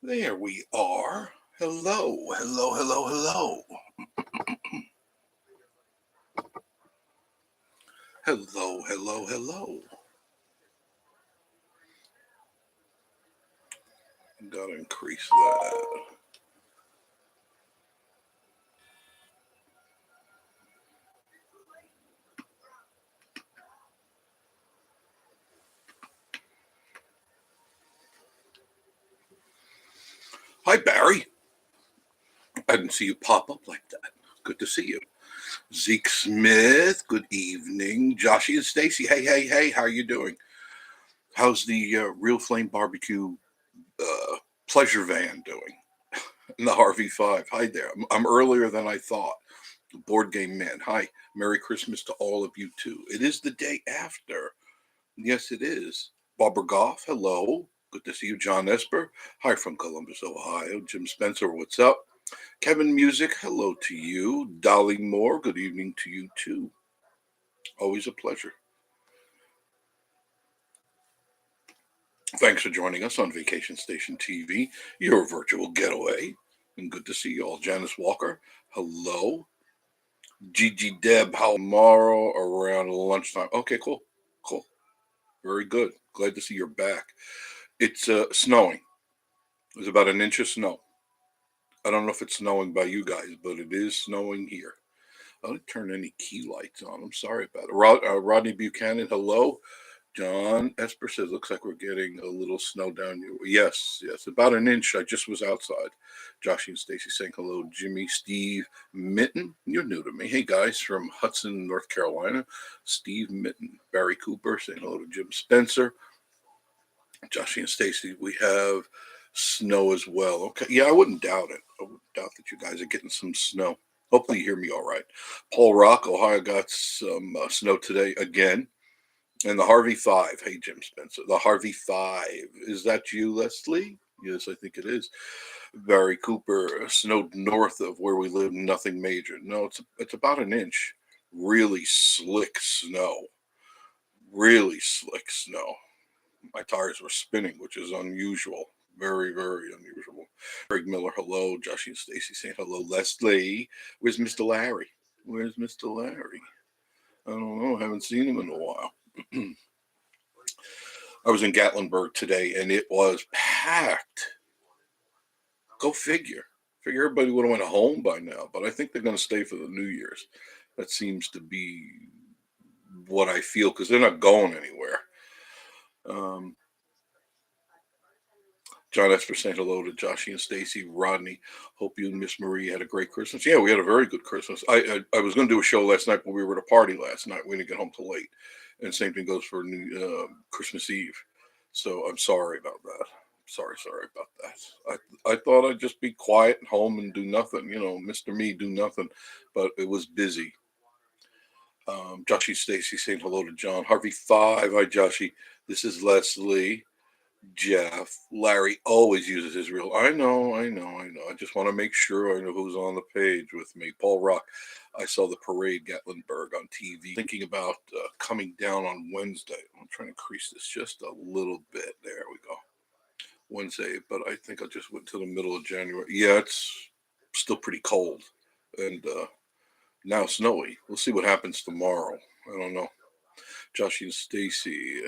There we are. Hello, hello, hello, hello. Hello, hello, hello. Gotta increase that. Hi, Barry. I didn't see you pop up like that. Good to see you. Zeke Smith, good evening. Joshy and Stacy, hey, hey, hey, how are you doing? How's the Real Flame Barbecue pleasure van doing? And the Harvey 5. Hi there. I'm earlier than I thought. Board Game Man, hi. Merry Christmas to all of you, too. It is the day after. Yes, it is. Barbara Goff, hello. Good to see you. John Esper, hi from Columbus, Ohio. Jim Spencer, what's up? Kevin Music, hello to you. Dolly Moore, good evening to you too. Always a pleasure. Thanks for joining us on Vacation Station TV, your virtual getaway. And good to see you all. Janice Walker, hello. Gigi Deb, how tomorrow around lunchtime? Okay, cool. Cool. Very good. Glad to see you're back. It's snowing. There's about an inch of snow. I don't know if it's snowing by you guys, but it is snowing here. I didn't turn any key lights on. I'm sorry about it. Rodney Buchanan, hello. John Esper says, looks like we're getting a little snow down here. Yes, yes, about an inch. I just was outside. Josh and Stacy saying hello. Jimmy, Steve, Mitten, you're new to me. Hey, guys, from Hudson, North Carolina. Steve Mitten. Barry Cooper saying hello to Jim Spencer. Josh and Stacy, we have snow as well. Okay, yeah, I wouldn't doubt it. I wouldn't doubt that you guys are getting some snow. Hopefully, you hear me all right. Paul Rock, Ohio got some snow today again. And the Harvey 5. Hey, Jim Spencer. The Harvey 5. Is that you, Leslie? Yes, I think it is. Barry Cooper, snowed north of where we live, nothing major. No, it's about an inch. Really slick snow. Really slick snow. My tires were spinning, which is unusual. Very, very unusual. Greg Miller, hello. Josh and Stacy saying hello. Leslie, where's Mr. Larry? Where's Mr. Larry? I don't know. I haven't seen him in a while. I was in Gatlinburg today, and it was packed. Go figure. Figure everybody would have went home by now, but I think they're going to stay for the New Year's. That seems to be what I feel because they're not going anywhere. Um, John Esper saying hello to Joshy and Stacy. Rodney, hope you and Miss Marie had a great Christmas. Yeah, we had a very good Christmas. I was going to do a show last night, but we were at a party last night. We didn't get home till late. And same thing goes for Christmas Eve. So I'm sorry about that. Sorry about that. I thought I'd just be quiet at home and do nothing. You know, Mr. Me, do nothing. But it was busy. Joshy Stacy saying hello to John. Harvey 5. Hi, Joshy. This is Leslie. Jeff, Larry always uses his real. I know. I just want to make sure I know who's on the page with me. Paul Rock. I saw the parade Gatlinburg on TV. Thinking about coming down on Wednesday. I'm trying to increase this just a little bit. There we go. Wednesday, but I think I just went to the middle of January. Yeah, it's still pretty cold and now snowy. We'll see what happens tomorrow. I don't know. Josh and Stacy.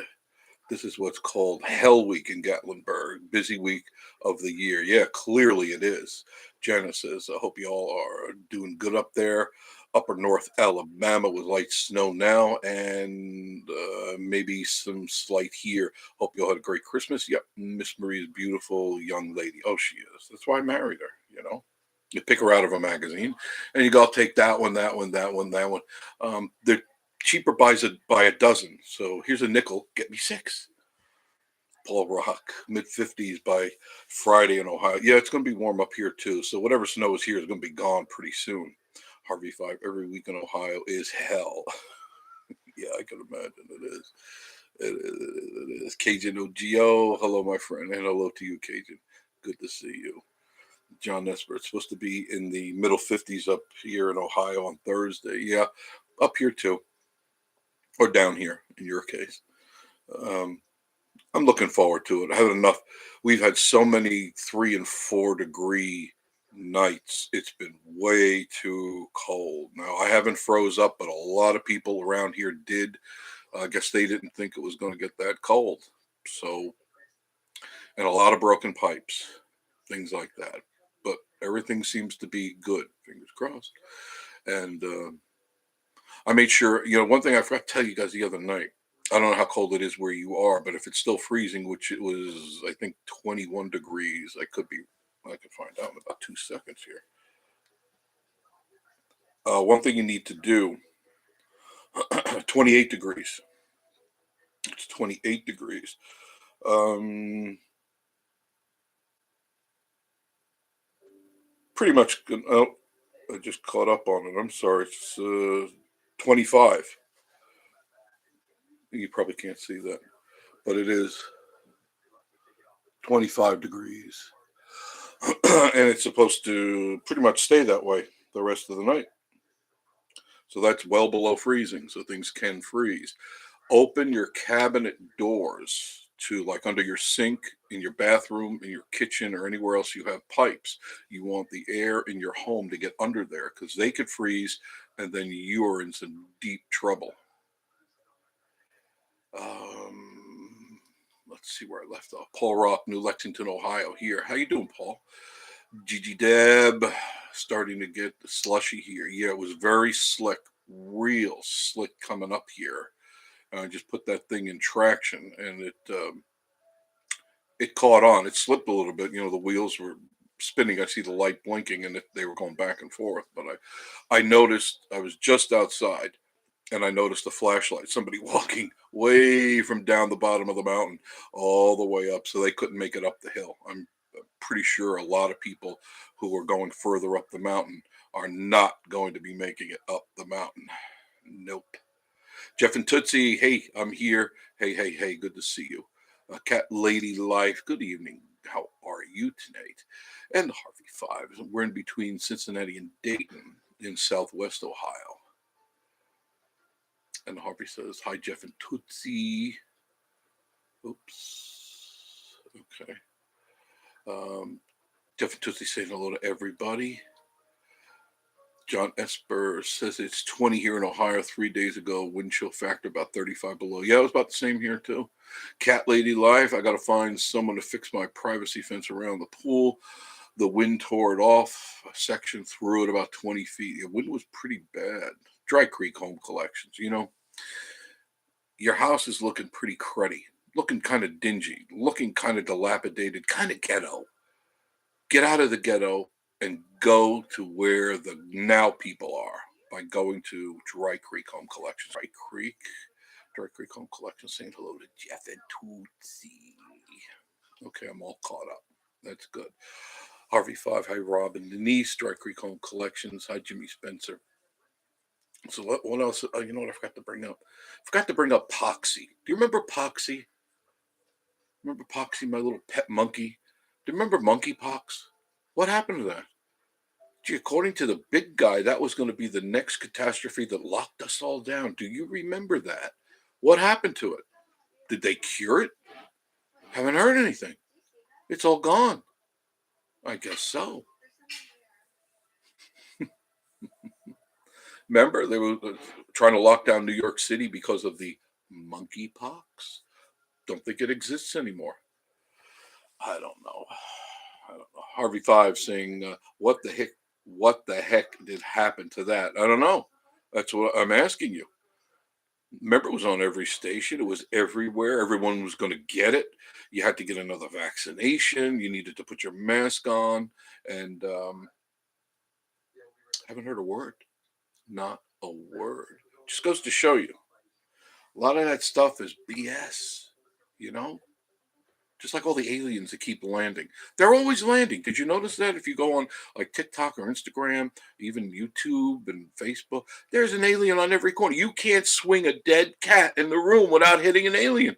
This is what's called Hell Week in Gatlinburg, busy week of the year. Yeah, clearly it is. Janice says, I hope you all are doing good up there. Upper North Alabama with light snow now and maybe some slight here. Hope you all had a great Christmas. Yep, Miss Marie's beautiful young lady. Oh, she is. That's why I married her, you know. You pick her out of a magazine and you go, I'll take that one, that one, that one, that one. They're cheaper by a dozen. So here's a nickel, get me 6. Paul Rock, mid 50s by Friday in Ohio. Yeah, it's going to be warm up here too. So whatever snow is here is going to be gone pretty soon. Harvey 5 every week in Ohio is hell. Yeah, I can imagine it is. It is. Cajun OGO, hello, my friend, and hello to you, Cajun. Good to see you. John Esper, it's supposed to be in the middle 50s up here in Ohio on Thursday. Yeah, up here too. Or down here in your case. I'm looking forward to it. I had enough. We've had so many 3 and 4 degree nights. It's been way too cold. Now I haven't froze up, but a lot of people around here did. I guess they didn't think it was going to get that cold. So, and a lot of broken pipes, things like that. But everything seems to be good. Fingers crossed. And I made sure, one thing I forgot to tell you guys the other night. I don't know how cold it is where you are, but if it's still freezing, which it was, I think 21 degrees, I could find out in about 2 seconds here. One thing you need to do, 28 degrees. It's 28 degrees. Um, Pretty much, oh, I just caught up on it. I'm sorry. It's 25. You probably can't see that, but it is 25 degrees. And it's supposed to pretty much stay that way the rest of the night. So that's well below freezing. So things can freeze. Open your cabinet doors to like under your sink, in your bathroom, in your kitchen, or anywhere else you have pipes. You want the air in your home to get under there because they could freeze and then you are in some deep trouble. Um, let's see where I left off. Paul Rock, New Lexington, Ohio. Here, how you doing, Paul? Gigi Deb, starting to get slushy here. Yeah, it was very slick, real slick coming up here. I just put that thing in traction, and it caught on. It slipped a little bit. The wheels were spinning. I see the light blinking, and they were going back and forth. But I noticed I was just outside and I noticed a flashlight, somebody walking way from down the bottom of the mountain all the way up, so they couldn't make it up the hill. I'm pretty sure a lot of people who are going further up the mountain are not going to be making it up the mountain. Nope. Jeff and Tootsie, hey, I'm here. Hey, hey, hey, good to see you. Cat Lady Life, good evening. How are you tonight? And Harvey Five, we're in between Cincinnati and Dayton in Southwest Ohio. And Harvey says, hi, Jeff and Tootsie. Oops. Okay. Jeff and Tootsie saying hello to everybody. John Esper says it's 20 here in Ohio 3 days ago. Wind chill factor about 35 below. Yeah, it was about the same here too. Cat Lady Life, I got to find someone to fix my privacy fence around the pool. The wind tore it off a section through it about 20 feet. The wind was pretty bad. Dry Creek Home Collections, your house is looking pretty cruddy, looking kind of dingy, looking kind of dilapidated, kind of ghetto. Get out of the ghetto and go to where the now people are by going to Dry Creek Home Collections. Dry Creek Home Collections saying hello to Jeff and Tootsie. Okay, I'm all caught up. That's good. Harvey Five, hi Rob and Denise, Dry Creek Home Collections. Hi Jimmy Spencer. So what else? You know what I forgot to bring up? Forgot to bring up Poxy. Do you remember Poxy? Remember Poxy, my little pet monkey? Do you remember monkeypox? What happened to that? Gee, according to the big guy, that was going to be the next catastrophe that locked us all down. Do you remember that? What happened to it? Did they cure it? Haven't heard anything. It's all gone. I guess so. Remember, they were trying to lock down New York City because of the monkeypox. Don't think it exists anymore. I don't know. Harvey Five saying, "What the heck? What the heck did happen to that?" I don't know. That's what I'm asking you. Remember, it was on every station. It was everywhere. Everyone was going to get it. You had to get another vaccination. You needed to put your mask on, and haven't heard a word. Not a word. Just goes to show you, a lot of that stuff is BS. You know, just like all the aliens that keep landing. They're always landing. Did you notice that? If you go on like TikTok or Instagram, even YouTube and Facebook, there's an alien on every corner. You can't swing a dead cat in the room without hitting an alien.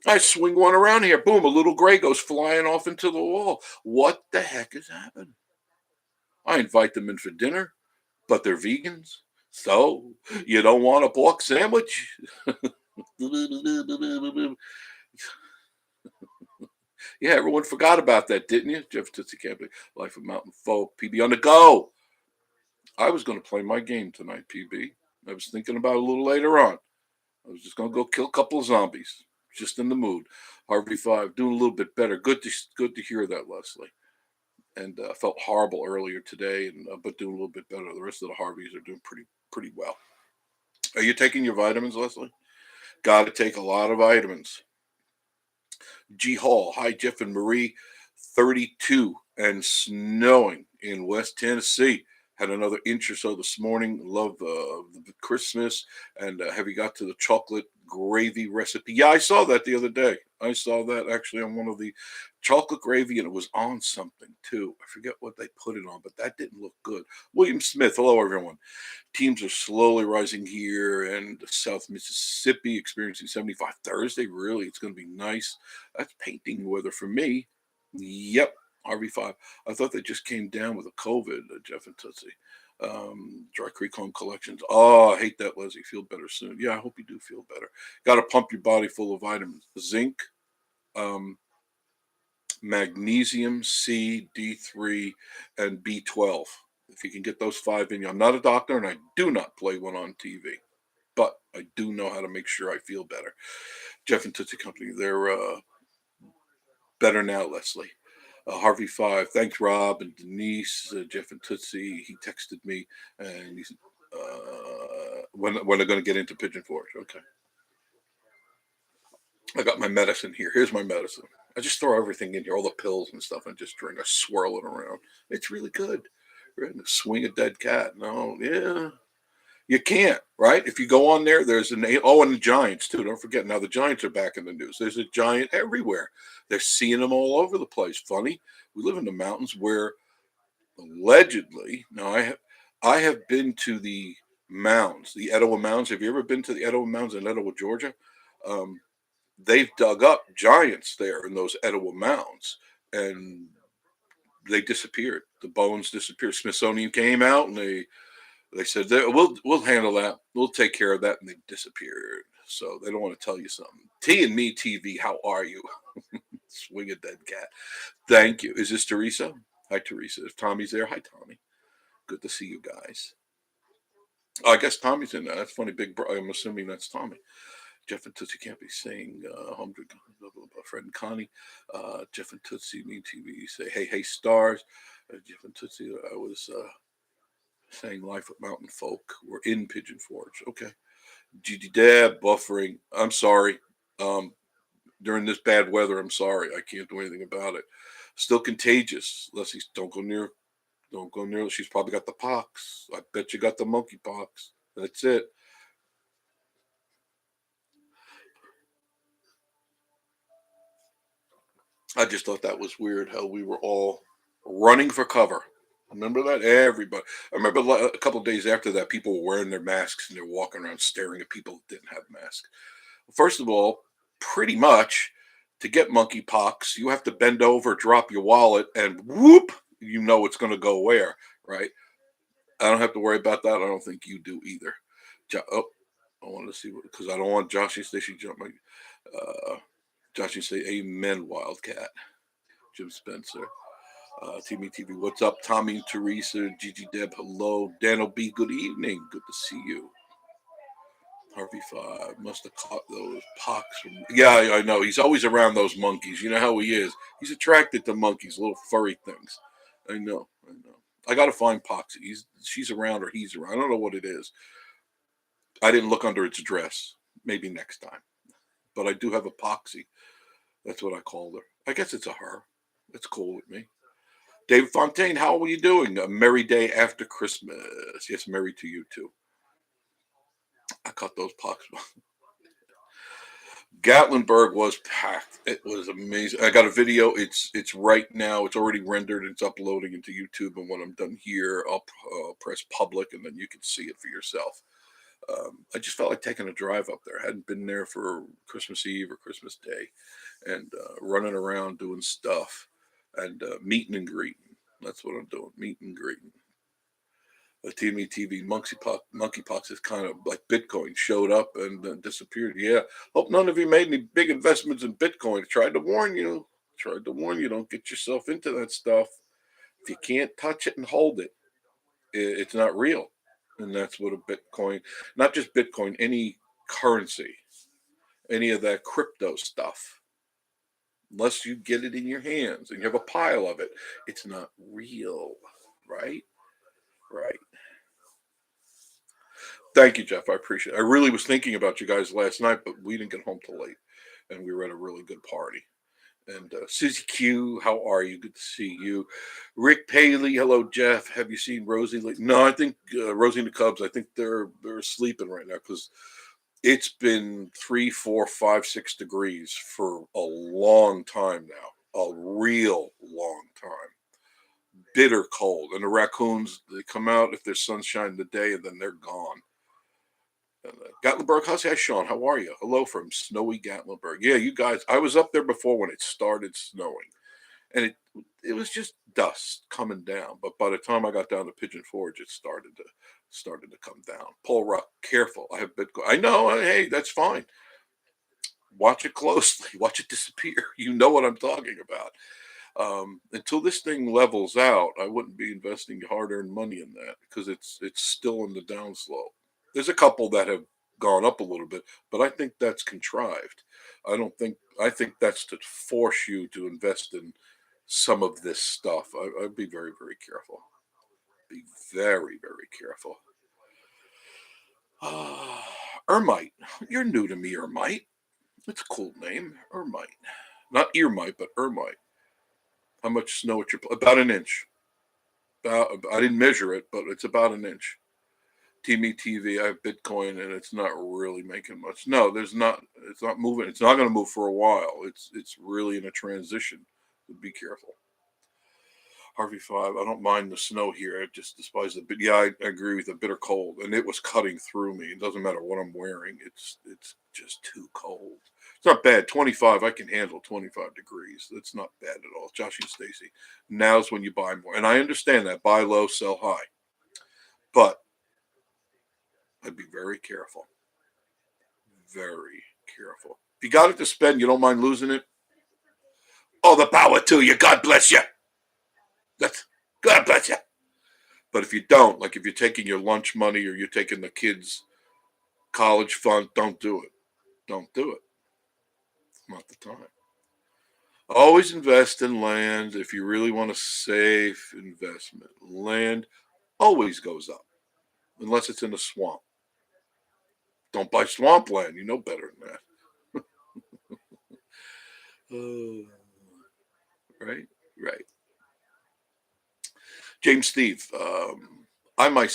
I swing one around here, boom, a little gray goes flying off into the wall. What the heck is happening? I invite them in for dinner, but they're vegans. So you don't want a pork sandwich? Yeah, everyone forgot about that, didn't you? Jeff Tootsie Campbell, Life of Mountain Folk, PB on the go. I was going to play my game tonight, PB. I was thinking about it a little later on. I was just going to go kill a couple of zombies. Just in the mood. Harvey Five doing a little bit better. Good to hear that, Leslie. And I felt horrible earlier today, and but doing a little bit better. The rest of the Harveys are doing pretty well. Are you taking your vitamins, Leslie? Got to take a lot of vitamins. G Hall, hi Jeff and Marie, 32 and snowing in West Tennessee. Had another inch or so this morning. Love the Christmas. And have you got to the chocolate gravy recipe? Yeah, I saw that the other day. I saw that actually on one of the chocolate gravy, and it was on something too. I forget what they put it on, but that didn't look good. William Smith, hello everyone. Teams are slowly rising here, and South Mississippi experiencing 75 Thursday. Really, it's going to be nice. That's painting weather for me. Yep, RV5. I thought they just came down with a COVID, Jeff and Tootsie. Dry Creek Home Collections. Oh, I hate that, Leslie. Feel better soon. Yeah, I hope you do feel better. Got to pump your body full of vitamins. Zinc, um, magnesium, C, D3, and B12. If you can get those five in you. I'm not a doctor, and I do not play one on TV, but I do know how to make sure I feel better. Jeff and Tootsie Company, they're better now, Leslie. Harvey Five, thanks Rob and Denise, Jeff and Tootsie. He texted me, and he's when they're going to get into Pigeon Forge. Okay, I got my medicine here. Here's my medicine. I just throw everything in here, all the pills and stuff, and just drink. I swirl it around. It's really good. Right? Swing a dead cat. No, yeah, you can't, right? If you go on there, there's an and the Giants too. Don't forget now the Giants are back in the news. There's a giant everywhere. They're seeing them all over the place. Funny, we live in the mountains where allegedly. Now I have been to the mounds, the Etowah Mounds. Have you ever been to the Etowah Mounds in Etowah, Georgia? Um, they've dug up giants there in those Etowah Mounds, and they disappeared. The bones disappeared. Smithsonian came out and they said we'll handle that. We'll take care of that, and they disappeared. So they don't want to tell you something. T and me TV, how are you? Swing a dead cat. Thank you. Is this Teresa? Hi, Teresa. If Tommy's there, hi, Tommy. Good to see you guys. Oh, I guess Tommy's in there. That's funny. Big bro. I'm assuming that's Tommy. Jeff and Tootsie can't be saying home to friend Connie. Jeff and Tootsie, me TV. Say, hey, stars. Jeff and Tootsie, I was saying life with mountain folk. We're in Pigeon Forge. Okay. GD Dab buffering. I'm sorry. Um, During this bad weather, I'm sorry. I can't do anything about it. Still contagious. Leslie, don't go near. Don't go near. She's probably got the pox. I bet you got the monkey pox. That's it. I just thought that was weird how we were all running for cover. Remember that? Everybody. I remember a couple of days after that, people were wearing their masks and they're walking around staring at people that didn't have masks. First of all, pretty much to get monkeypox, you have to bend over, drop your wallet, and whoop, you know it's going to go where, right? I don't have to worry about that. I don't think you do either. Oh, I wanted to see because I don't want Joshy Station jump. Joshy say, "Amen, Wildcat." Jim Spencer, TV TV. What's up, Tommy and Teresa, Gigi Deb? Hello, Dan B. Good evening. Good to see you. Harvey Five must have caught those pox from. Yeah, I know. He's always around those monkeys. You know how he is. He's attracted to monkeys, little furry things. I know. I know. I got to find Poxy. She's around or he's around. I don't know what it is. I didn't look under its dress. Maybe next time. But I do have a Poxy. That's what I called her. I guess it's a her. It's cool with me. David Fontaine, how are you doing? A merry day after Christmas. Yes, merry to you too. I caught those pox. Gatlinburg was packed. It was amazing. I got a video. It's right now. It's already rendered. It's uploading into YouTube. And when I'm done here, I'll press public, and then you can see it for yourself. I just felt like taking a drive up there. I hadn't been there for Christmas Eve or Christmas Day, and running around doing stuff and meeting and greeting. That's what I'm doing. Meet and greeting. TV monkeypox is kind of like Bitcoin showed up and disappeared. Yeah, hope none of you made any big investments in Bitcoin. I tried to warn you. Tried to warn you, don't get yourself into that stuff. If you can't touch it and hold it, it's not real. And that's what a Bitcoin, not just Bitcoin, any currency, any of that crypto stuff, unless you get it in your hands and you have a pile of it, it's not real. Right? Right. Thank you, Jeff. I appreciate it. I really was thinking about you guys last night, but we didn't get home till late. And we were at a really good party. And Susie Q, how are you? Good to see you. Rick Paley, hello, Jeff. Have you seen Rosie? No, I think Rosie and the Cubs. I think they're sleeping right now because it's been 3, 4, 5, 6 degrees for a long time now, a real long time. Bitter cold, and the raccoons, they come out if there's sunshine today, and then they're gone. Gatlinburg, hi Sean, how are you? Hello from snowy Gatlinburg. Yeah, you guys, I was up there before when it started snowing, and it was just dust coming down. But by the time I got down to Pigeon Forge, it started to come down. Paul Ruck, careful. I have Bitcoin. I know. Hey, that's fine. Watch it closely. Watch it disappear. You know what I'm talking about. Until this thing levels out, I wouldn't be investing hard-earned money in that because it's still in the downslope. There's a couple that have gone up a little bit, but I think that's contrived. I think that's to force you to invest in some of this stuff. I'd be very, very careful. Be very, very careful. Ermite. You're new to me, Ermite. That's a cool name. Ermite. Not Earmite, but Ermite. How much snow at your about an inch. I didn't measure it, but it's about an inch. Teamy TV, I have Bitcoin, and it's not really making much. No, there's not. It's not moving. It's not going to move for a while. It's really in a transition. So be careful. Harvey 5. I don't mind the snow here. I just despise it. But yeah, I agree with the bitter cold, and it was cutting through me. It doesn't matter what I'm wearing. It's just too cold. It's not bad. 25. I can handle 25 degrees. That's not bad at all. Josh and Stacy. Now's when you buy more, and I understand that buy low, sell high, but I'd be very careful. Very careful. If you got it to spend, you don't mind losing it. Oh, the power to you. God bless you. That's God bless you. But if you don't, like if you're taking your lunch money or you're taking the kids' college fund, don't do it. Don't do it. It's not the time. Always invest in land if you really want a safe investment. Land always goes up unless it's in a swamp. Don't buy swampland. You know better than that. Right? Right. James Steve, I like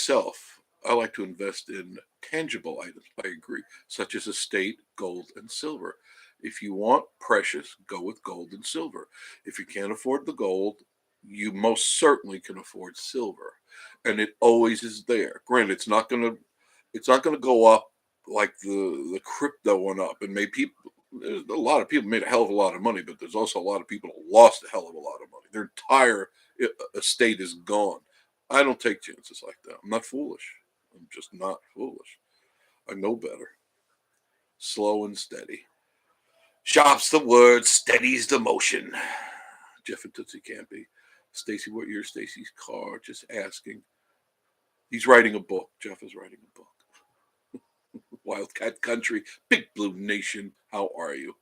to invest in tangible items. I agree, such as estate, gold, and silver. If you want precious, go with gold and silver. If you can't afford the gold, you most certainly can afford silver, and it always is there. Granted, it's not gonna go up like the crypto went up and made people. There's a lot of people made a hell of a lot of money, but there's also a lot of people that lost a hell of a lot of money. Their entire estate is gone. I don't take chances like that. I'm not foolish. I'm just not foolish. I know better. Slow and steady. Sharp's the word, steady's the motion. Jeff and Tootsie Campy. Stacy, what year Stacy's car? Just asking. He's writing a book. Jeff is writing a book. Wildcat Country, Big Blue Nation. How are you?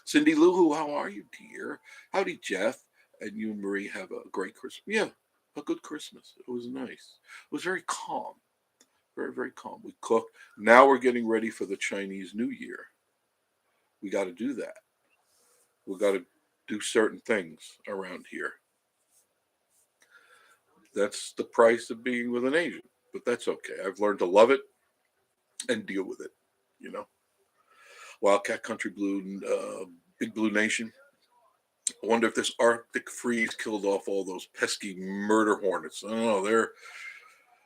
Cindy Lou, how are you, dear? Howdy, Jeff. And you and Marie have a great Christmas. Yeah, a good Christmas. It was nice. It was very calm. Very, very calm. We cooked. Now we're getting ready for the Chinese New Year. We got to do that. We got to do certain things around here. That's the price of being with an Asian. But that's okay. I've learned to love it and deal with it. You know, Wildcat Country Blue, Big Blue Nation. I wonder if this Arctic freeze killed off all those pesky murder hornets. I don't know.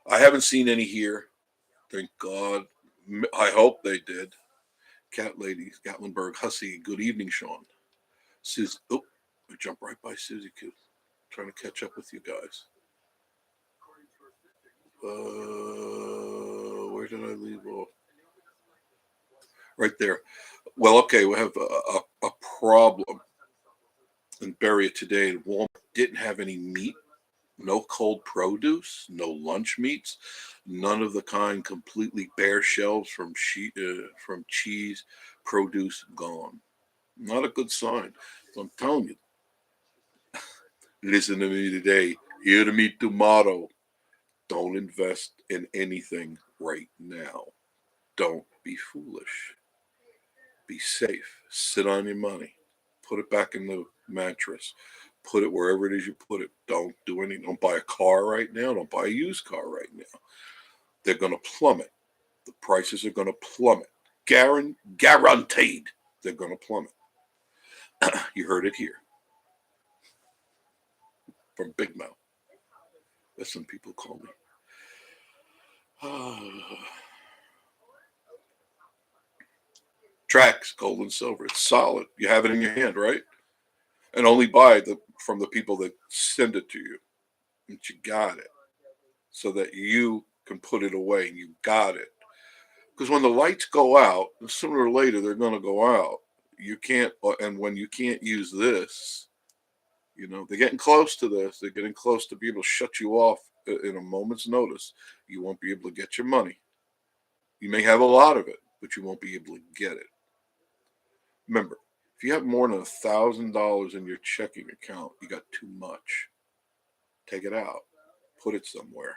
I haven't seen any here. Thank God. I hope they did. Cat lady, Gatlinburg Hussey. Good evening, Sean. Susie. Oh, I jumped right by Susie Q. Trying to catch up with you guys. Where did I leave off? Right there. Well, okay, we have a problem. and bury it today. And Walmart didn't have any meat, no cold produce, no lunch meats, none of the kind, completely bare shelves from cheese, produce gone. Not a good sign. So I'm telling you, listen to me today, hear to me tomorrow. Don't invest in anything right now. Don't be foolish. Be safe. Sit on your money. Put it back in the mattress. Put it wherever it is you put it. Don't do anything. Don't buy a car right now. Don't buy a used car right now. They're going to plummet. The prices are going to plummet. Guaranteed they're going to plummet. You heard it here from Big Mouth. As some people call me. Tracks, gold and silver. It's solid. You have it in your hand, right? And only buy from the people that send it to you. And you got it. So that you can put it away and you got it. Because when the lights go out, sooner or later they're going to go out. You can't, and when you can't use this, they're getting close to this. They're getting close to be able to shut you off in a moment's notice. You won't be able to get your money. You may have a lot of it, but you won't be able to get it. Remember, if you have more than $1,000 in your checking account, you got too much. Take it out. Put it somewhere.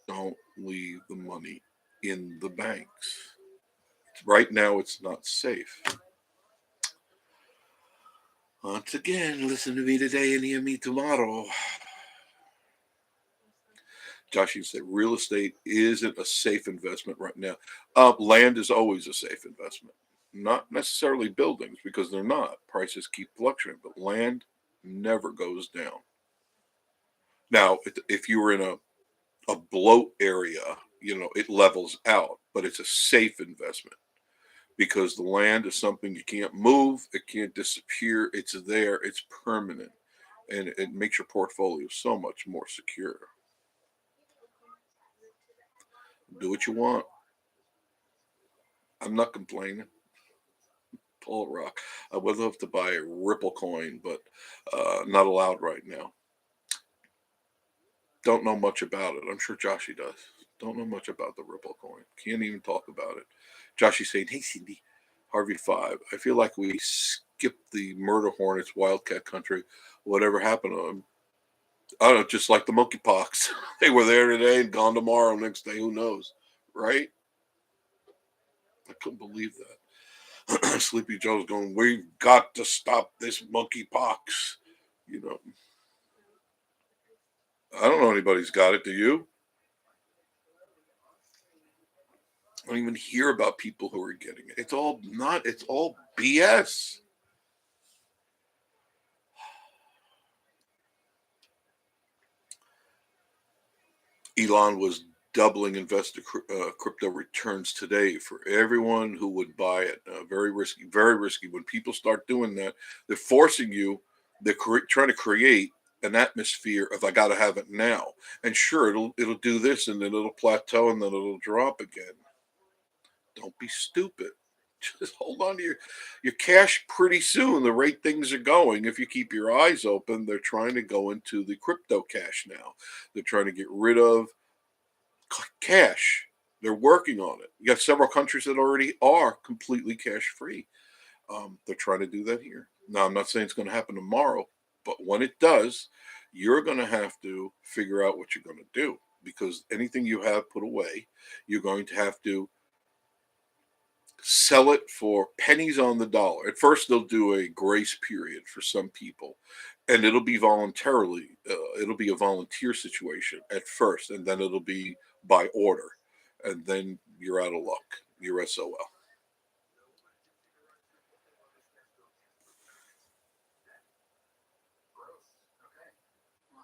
Don't leave the money in the banks. Right now, it's not safe. Once again, listen to me today and hear me tomorrow. Joshie said real estate isn't a safe investment right now. Land is always a safe investment. Not necessarily buildings, because they're not. Prices keep fluctuating, but land never goes down. Now, if you were in a bloat area, it levels out, but it's a safe investment because the land is something you can't move, it can't disappear, it's there, it's permanent, and it makes your portfolio so much more secure. Do what you want. I'm not complaining. Paul Rock. I would love to buy a Ripple coin, but not allowed right now. Don't know much about it. I'm sure Joshie does. Don't know much about the Ripple coin. Can't even talk about it. Joshie's saying, "Hey, Cindy, Harvey 5. I feel like we skipped the murder hornets, wildcat country. Whatever happened to them? I don't know, just like the monkeypox. They were there today and gone tomorrow. Next day, who knows? Right? I couldn't believe that." Sleepy Joe's going, "We've got to stop this monkeypox." You know, I don't know anybody's got it. Do you? I don't even hear about people who are getting it. It's all BS. Elon was doubling investor crypto returns today for everyone who would buy it. Very risky, very risky. When people start doing that, they're forcing you. They're trying to create an atmosphere of "I got to have it now." And sure, it'll do this, and then it'll plateau, and then it'll drop again. Don't be stupid. Just hold on to your cash pretty soon. The rate things are going, if you keep your eyes open, they're trying to go into the crypto cash now. They're trying to get rid of cash. They're working on it. You got several countries that already are completely cash free. They're trying to do that here. Now, I'm not saying it's going to happen tomorrow, but when it does, you're going to have to figure out what you're going to do, because anything you have put away, you're going to have to sell it for pennies on the dollar. At first, they'll do a grace period for some people, and it'll be voluntarily. It'll be a volunteer situation at first, and then it'll be by order, and then you're out of luck. You're SOL.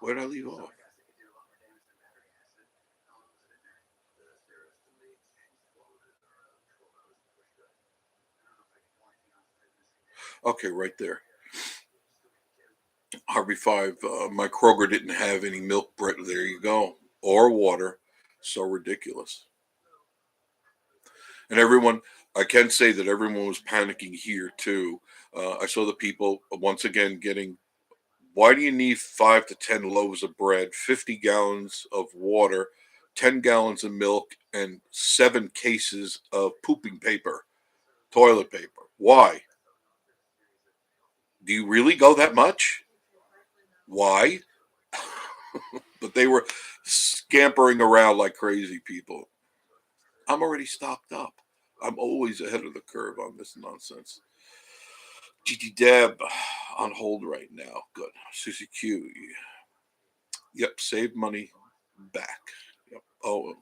Where did I leave off? Okay, right there. Harvey 5. My Kroger didn't have any milk bread. There you go, or water. So ridiculous. And everyone, I can say that everyone was panicking here too. I saw the people once again getting. Why do you need 5 to 10 loaves of bread, 50 gallons of water, 10 gallons of milk, and 7 cases of pooping paper, toilet paper? Why? Do you really go that much? Why? But they were scampering around like crazy people. I'm already stocked up. I'm always ahead of the curve on this nonsense. GT Deb on hold right now. Good. Susie Q. Yep. Save money back. Yep. Oh,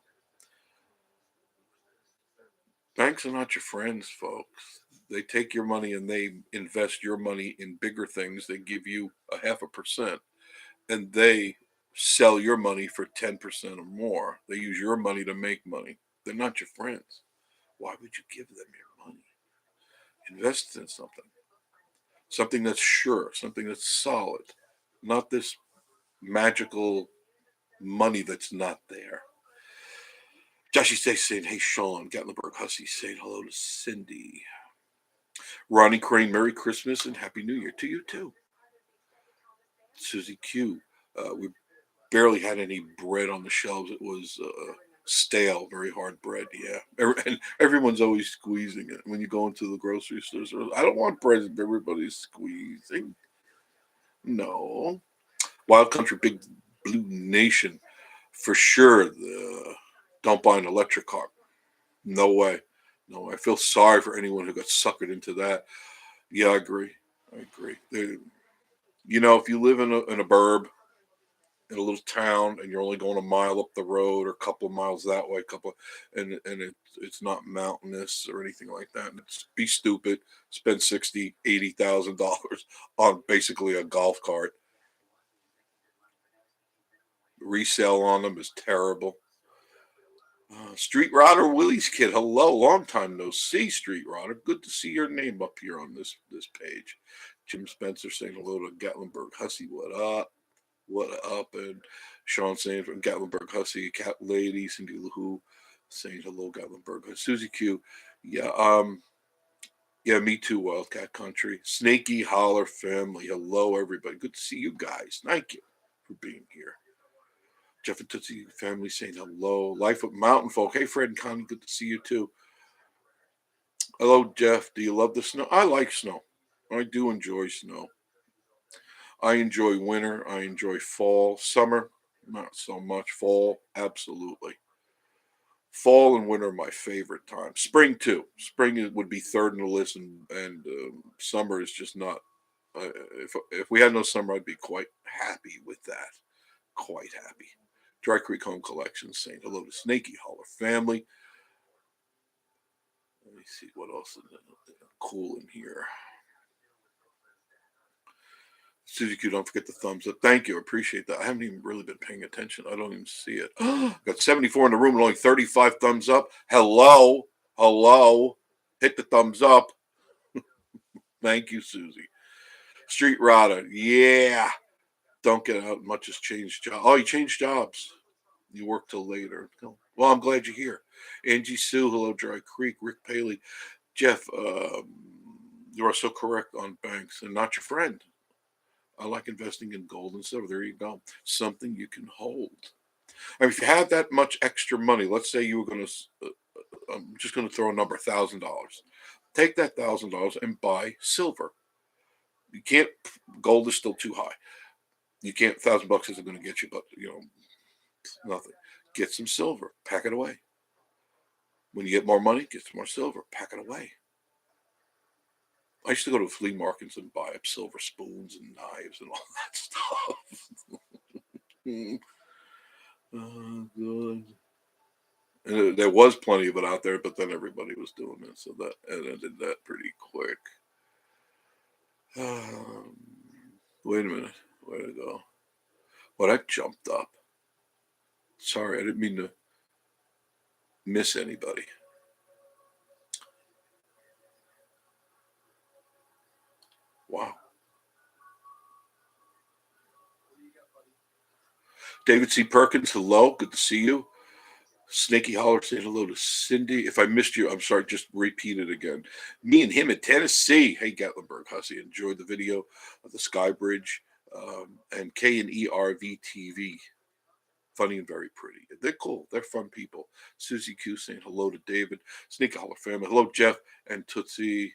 banks are not your friends, folks. They take your money and they invest your money in bigger things. They give you a 0.5%, and they sell your money for 10% or more. They use your money to make money. They're not your friends. Why would you give them your money? Invest in something that's sure, something that's solid, not this magical money that's not there. Joshy Stacy saying, hey, Sean, Gatlinburg Hussey saying hello to Cindy. Ronnie Crane, Merry Christmas and Happy New Year to you, too. Susie Q, we barely had any bread on the shelves. It was stale, very hard bread, yeah. And everyone's always squeezing it. When you go into the grocery stores, I don't want bread, everybody's squeezing. No. Wild Country Big Blue Nation, for sure, don't buy an electric car. No way. No, I feel sorry for anyone who got suckered into that. Yeah, I agree. I agree. If you live in a burb, in a little town, and you're only going a mile up the road or a couple of miles that way, it's not mountainous or anything like that. And be stupid, spend $60,000, $80,000 on basically a golf cart. Resale on them is terrible. Street Rodder Willie's kid, hello, long time no see, Street Rodder. Good to see your name up here on this page. Jim Spencer saying hello to Gatlinburg Hussey. What up? What up? And Sean saying from Gatlinburg Hussey, Cat Lady, Cindy Lahoo saying hello, Gatlinburg Hussey. Susie Q, yeah, me too, Wildcat Country. Snaky Holler family, hello, everybody. Good to see you guys. Thank you for being here. Jeff and Tootsie family saying hello. Life of Mountain Folk. Hey, Fred and Connie, good to see you too. Hello, Jeff. Do you love the snow? I like snow. I do enjoy snow. I enjoy winter. I enjoy fall. Summer, not so much. Fall, absolutely. Fall and winter are my favorite time. Spring too. Spring would be third in the list, and summer is just not. If we had no summer, I'd be quite happy with that. Quite happy. Dry Creek Home Collection saying hello to Snaky Holler family. Let me see what else is cool in here. Suzy Q, don't forget the thumbs up. Thank you. I appreciate that. I haven't even really been paying attention. I don't even see it. Got 74 in the room and only 35 thumbs up. Hello. Hello. Hit the thumbs up. Thank you, Susie. Street Rada. Yeah. Don't get out. Much has changed jobs. Oh, you changed jobs. You work till later. Well, I'm glad you're here. Angie Sue, hello, Dry Creek. Rick Paley. Jeff, you are so correct on banks and not your friend. I like investing in gold and silver. There you go. Something you can hold. I mean, if you have that much extra money, let's say you were going to, I'm just going to throw a number, $1,000. Take that $1,000 and buy silver. You can't, gold is still too high. You can't, $1,000 isn't going to get you, but, nothing. Get some silver, pack it away. When you get more money, get some more silver, pack it away. I used to go to flea markets and buy up silver spoons and knives and all that stuff. Good. And there was plenty of it out there, but then everybody was doing it, so that ended that pretty quick. Wait a minute, where'd it go? Well, that jumped up. Sorry, I didn't mean to miss anybody. Wow. David C. Perkins, hello. Good to see you. Snaky Holler saying hello to Cindy. If I missed you, I'm sorry. Just repeat it again. Me and him in Tennessee. Hey, Gatlinburg Hussey, enjoyed the video of the Sky Bridge and K and ERV TV. Funny and very pretty. They're cool. They're fun people. Susie Q saying hello to David. Snaky Holler family. Hello, Jeff and Tootsie.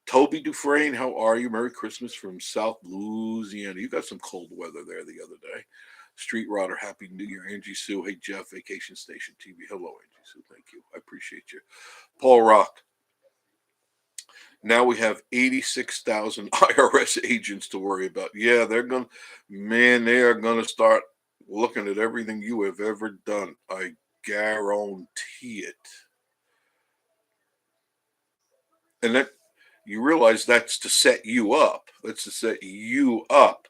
Toby Dufresne, how are you? Merry Christmas from South Louisiana. You got some cold weather there the other day. Street Rodder, Happy New Year. Angie Sue, hey Jeff, Vacation Station TV. Hello, Angie Sue. Thank you. I appreciate you. Paul Rock. Now we have 86,000 IRS agents to worry about. Yeah, they are going to start looking at everything you have ever done. I guarantee it. And that you realize that's to set you up. That's to set you up.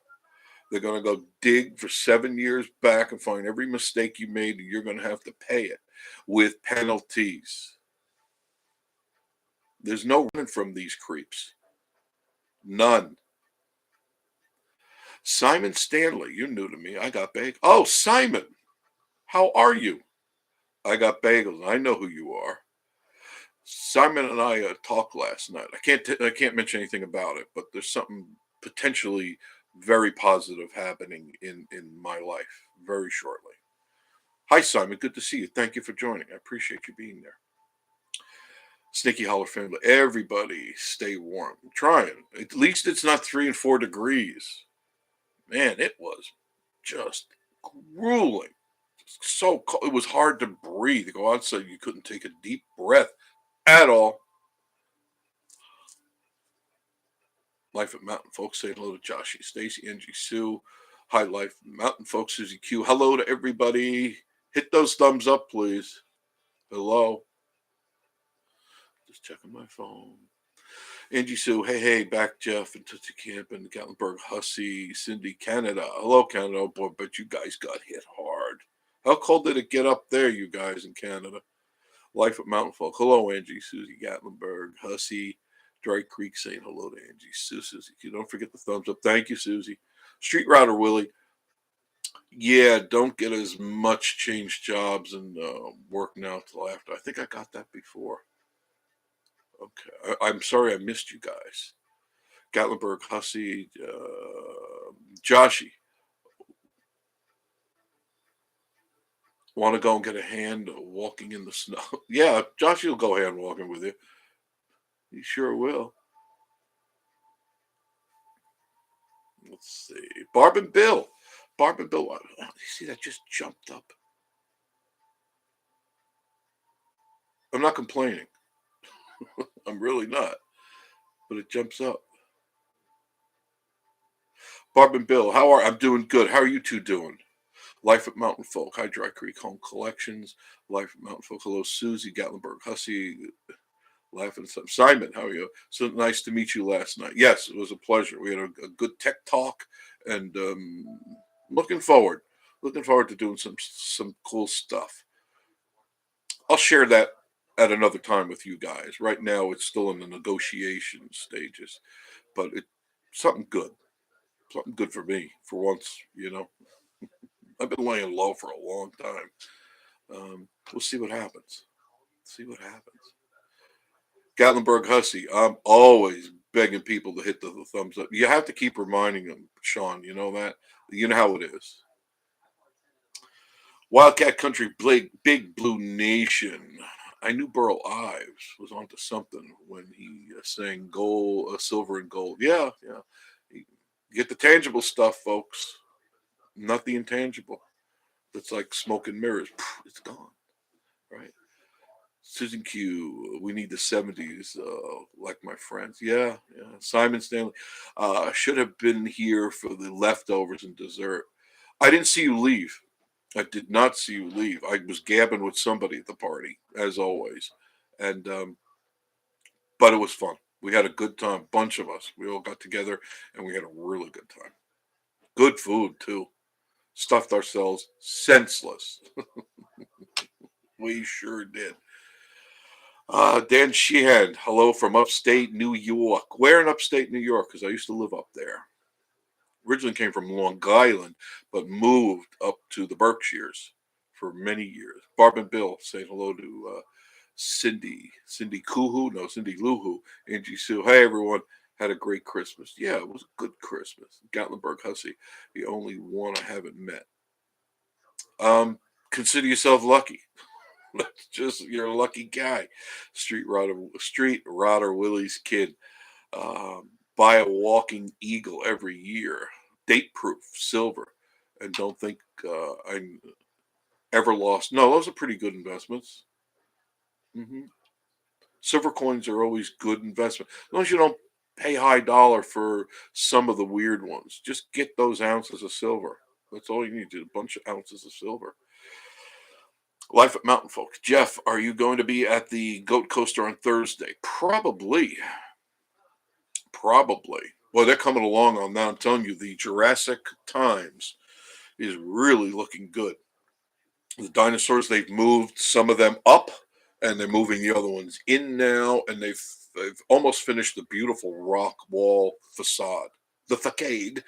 They're going to go dig for 7 years back and find every mistake you made, and you're going to have to pay it with penalties. There's no running from these creeps. None. Simon Stanley, you're new to me. I got bagels. Oh, Simon, how are you? I got bagels. I know who you are. Simon and I talked last night. I can't mention anything about it, but there's something potentially very positive happening in my life very shortly. Hi, Simon. Good to see you. Thank you for joining. I appreciate you being there. Snaky Holler family, everybody stay warm. I'm trying. At least it's not 3 and 4 degrees. Man, it was just grueling. So cold. It was hard to breathe. Go outside, you couldn't take a deep breath at all. Life at Mountain Folks, saying hello to Joshy, Stacy, Angie, Sue. Hi, Life Mountain Folks, Susie Q. Hello to everybody. Hit those thumbs up, please. Hello. Just checking my phone. Angie Sue, hey, back Jeff and Tootsie Camp and Gatlinburg Hussey, Cindy, Canada. Hello, Canada. Oh, boy, but you guys got hit hard. How cold did it get up there, you guys in Canada? Life at Mountain Folk. Hello, Angie, Susie, Gatlinburg, Hussey, Dry Creek saying hello to Angie, Susie. Don't forget the thumbs up. Thank you, Susie. Street Router Willie. Yeah, don't get as much change jobs and work now till after. I think I got that before. Okay, I'm sorry I missed you guys. Gatlinburg, Hussey, Joshy. Want to go and get a hand walking in the snow? Yeah, Joshy will go hand walking with you. He sure will. Let's see. Barb and Bill. You see that just jumped up. I'm not complaining. I'm really not. But it jumps up. Barb and Bill, I'm doing good. How are you two doing? Life at Mountain Folk, Hi Dry Creek Home Collections, Life at Mountain Folk, hello Susie, Gatlinburg Hussey, laughing some. Simon, how are you? So nice to meet you last night. Yes, it was a pleasure. We had a good tech talk, and looking forward to doing some cool stuff. I'll share that at another time with you guys. Right now, it's still in the negotiation stages, but it's something good for me for once. I've been laying low for a long time. We'll see what happens. Gatlinburg Hussey, I'm always begging people to hit the thumbs up. You have to keep reminding them, Sean. You know that? You know how it is. Wildcat Country, Big Blue Nation. I knew Burl Ives was onto something when he sang gold, silver and gold. Yeah. You get the tangible stuff, folks, not the intangible. It's like smoke and mirrors. It's gone, right? Susan Q, we need the 70s, like my friends. Yeah. Simon Stanley, should have been here for the leftovers and dessert. I didn't see you leave. I did not see you leave. I was gabbing with somebody at the party, as always. And, but it was fun. We had a good time, bunch of us. We all got together and we had a really good time. Good food, too. Stuffed ourselves senseless. We sure did. Dan Sheehan, hello from upstate New York. Where in upstate New York? Because I used to live up there. Originally came from Long Island, but moved up to the Berkshires for many years. Barb and Bill saying hello to Cindy Kuhu, no, Cindy Luhu, Angie Sue. Hey, everyone. Had a great Christmas. Yeah, it was a good Christmas. Gatlinburg Hussey, the only one I haven't met. Consider yourself lucky. That's just you're a lucky guy. Street Rodder Willie's kid. Buy a walking eagle every year. Date proof, silver. And don't think I'm ever lost. No, those are pretty good investments. Silver coins are always good investment. As long as you don't pay high dollar for some of the weird ones. Just get those ounces of silver. That's all you need to do. A bunch of ounces of silver. Life at Mountain Folk. Jeff, are you going to be at the Goat Coaster on Thursday? Probably. Probably. Well, they're coming along on that. I'm telling you, the Jurassic Times is really looking good. The dinosaurs, they've moved some of them up, and they're moving the other ones in now, and they've almost finished the beautiful rock wall facade, the facade,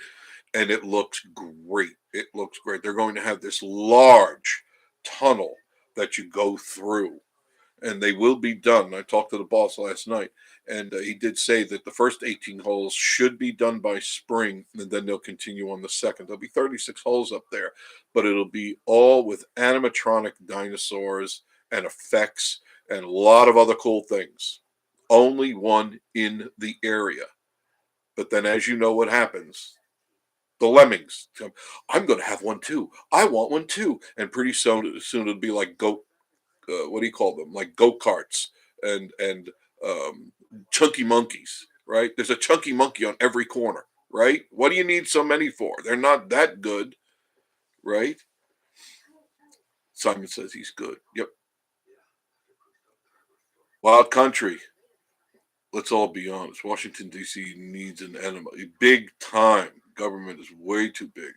and it looks great. It looks great. They're going to have this large tunnel that you go through, and they will be done. I talked to the boss last night, and he did say that the first 18 holes should be done by spring, and then they'll continue on the second. There'll be 36 holes up there, but it'll be all with animatronic dinosaurs and effects and a lot of other cool things. Only one in the area. But then, as you know, what happens? The lemmings. I'm going to have one too. I want one too. And pretty soon it'll be like goat what do you call them? Like go karts and um, chunky monkeys, right? There's a chunky monkey on every corner, right? What do you need so many for? They're not that good, right? Simon says he's good. Yep. Wild country. Let's all be honest. Washington D.C. needs an enema. Big time. Government is way too big,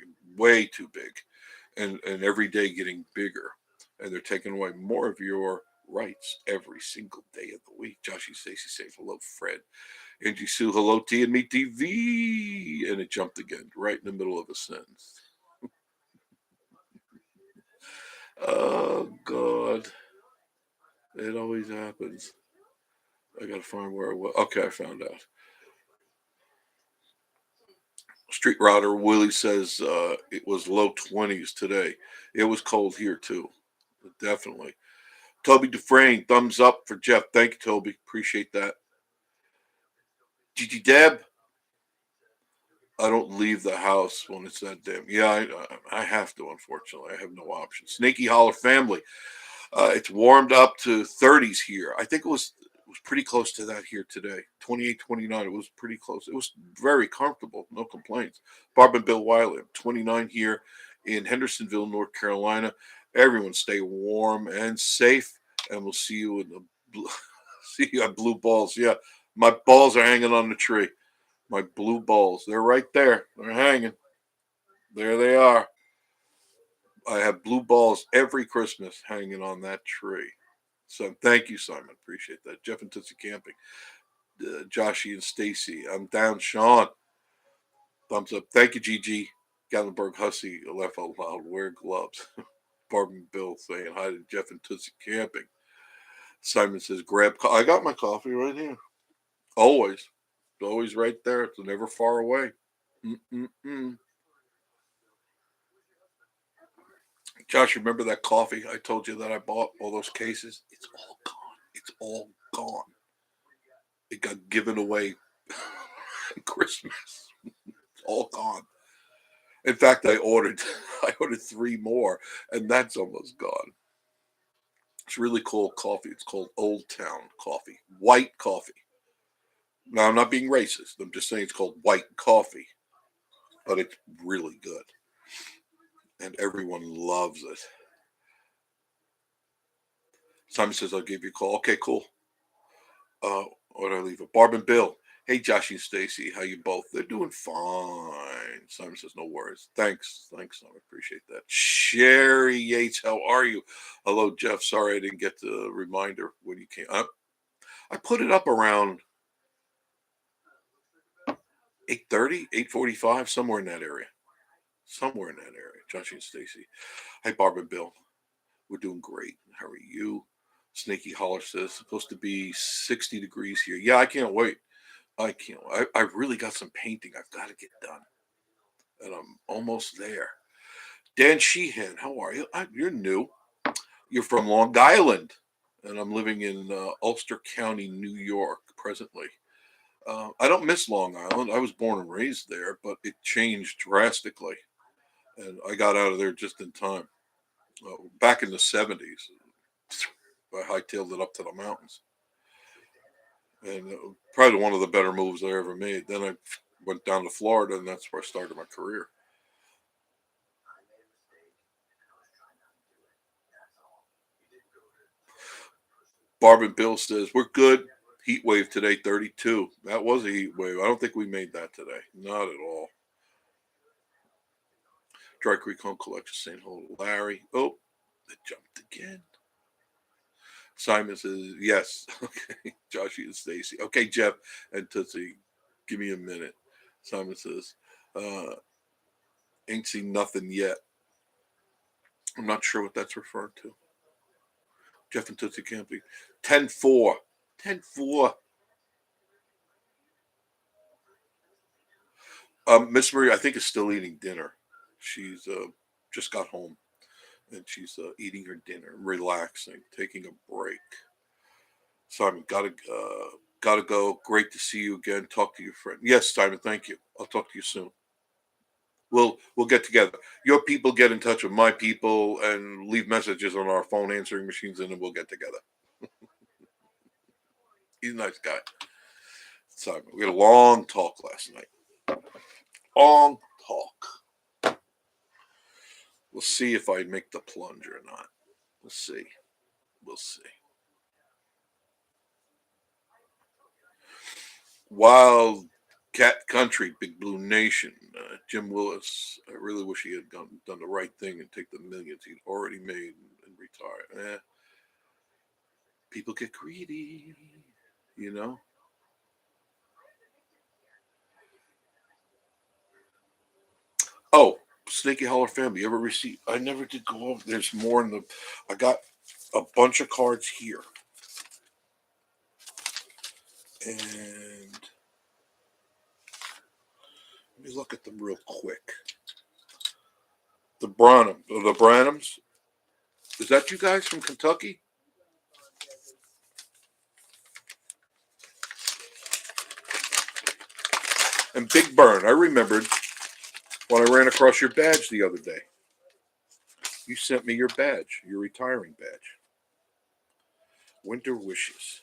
and every day getting bigger, and they're taking away more of your rights every single day of the week. Joshy Stacy saying hello, Fred. Angie Sue, hello, T and me TV, and it jumped again right in the middle of a sentence. Oh God, it always happens. I gotta find where I was. Okay, I found out. Street Router Willie says it was low 20s today. It was cold here too, definitely. Toby Dufresne, thumbs up for Jeff. Thank you, Toby. Appreciate that. Gigi Deb, I don't leave the house when it's that dim. Yeah, I have to, unfortunately. I have no option. Snaky Holler family. It's warmed up to 30s here. I think it was pretty close to that here today. 28, 29. It was pretty close. It was very comfortable. No complaints. Barb and Bill Wiley, 29 here in Hendersonville, North Carolina. Everyone stay warm and safe, and we'll see you in the blue, see you at Blue Balls. Yeah, my balls are hanging on the tree. My blue balls. They're right there. They're hanging. There they are. I have blue balls every Christmas hanging on that tree. So thank you, Simon. Appreciate that. Jeff and Tootsie Camping. Joshy and Stacy. I'm down, Sean. Thumbs up. Thank you, Gigi. Gatlinburg Hussey. Laugh out loud. Wear gloves. Barb and Bill saying hi to Jeff and Tootsie Camping. Simon says, grab. I got my coffee right here. Always. Always right there. It's never far away. Mm-mm-mm. Josh, remember that coffee I told you that I bought? All those cases? It's all gone. It's all gone. It got given away at Christmas. It's all gone. In fact, I ordered three more, and that's almost gone. It's really cool coffee. It's called Old Town coffee. White coffee. Now I'm not being racist. I'm just saying it's called white coffee. But it's really good. And everyone loves it. Simon says I'll give you a call. Okay, cool. Or did I leave it? Barb and Bill. Hey, Josh and Stacy, how you both? They're doing fine. Simon says no worries. Thanks, Simon. Appreciate that. Sherry Yates, how are you? Hello, Jeff. Sorry I didn't get the reminder when you came up. I put it up around 8:30, 8:45, somewhere in that area. Somewhere in that area. Josh and Stacy. Hey, Barb and Bill. We're doing great. How are you? Snaky Holler says, supposed to be 60 degrees here. Yeah, I can't wait. I can't. I really got some painting I've got to get done. And I'm almost there. Dan Sheehan, how are you? You're new. You're from Long Island. And I'm living in Ulster County, New York, presently. I don't miss Long Island. I was born and raised there, but it changed drastically. And I got out of there just in time. Back in the 70s, I hightailed it up to the mountains. And probably one of the better moves I ever made. Then I went down to Florida, and that's where I started my career. Barb and Bill says, we're good. Heat wave today, 32. That was a heat wave. I don't think we made that today. Not at all. Dry Creek Home Collection saying hello to Larry. Oh, it jumped again. Simon says, yes. Okay. Joshy and Stacy. Okay, Jeff and Tootsie, give me a minute. Simon says, ain't seen nothing yet. I'm not sure what that's referring to. Jeff and Tootsie Camping. 10-4. 10-4. Miss Marie, I think, is still eating dinner. She's just got home, and she's eating her dinner, relaxing, taking a break. Simon, gotta go. Great to see you again. Talk to your friend. Yes, Simon, thank you. I'll talk to you soon. We'll get together. Your people get in touch with my people and leave messages on our phone answering machines, and then we'll get together. He's a nice guy. Simon, we had a long talk last night. Long talk. We'll see if I make the plunge or not. We'll see. We'll see. Wild Cat Country, Big Blue Nation, Jim Willis. I really wish he had done the right thing and take the millions he'd already made and retire. People get greedy, you know. Oh, Snaky Holler family. You ever receive? I never did go over. There's more in the. I got a bunch of cards here, and let me look at them real quick. The Branhams. Is that you guys from Kentucky? And Big Burn. I remembered when I ran across your badge the other day. You sent me your badge, your retiring badge. Winter Wishes.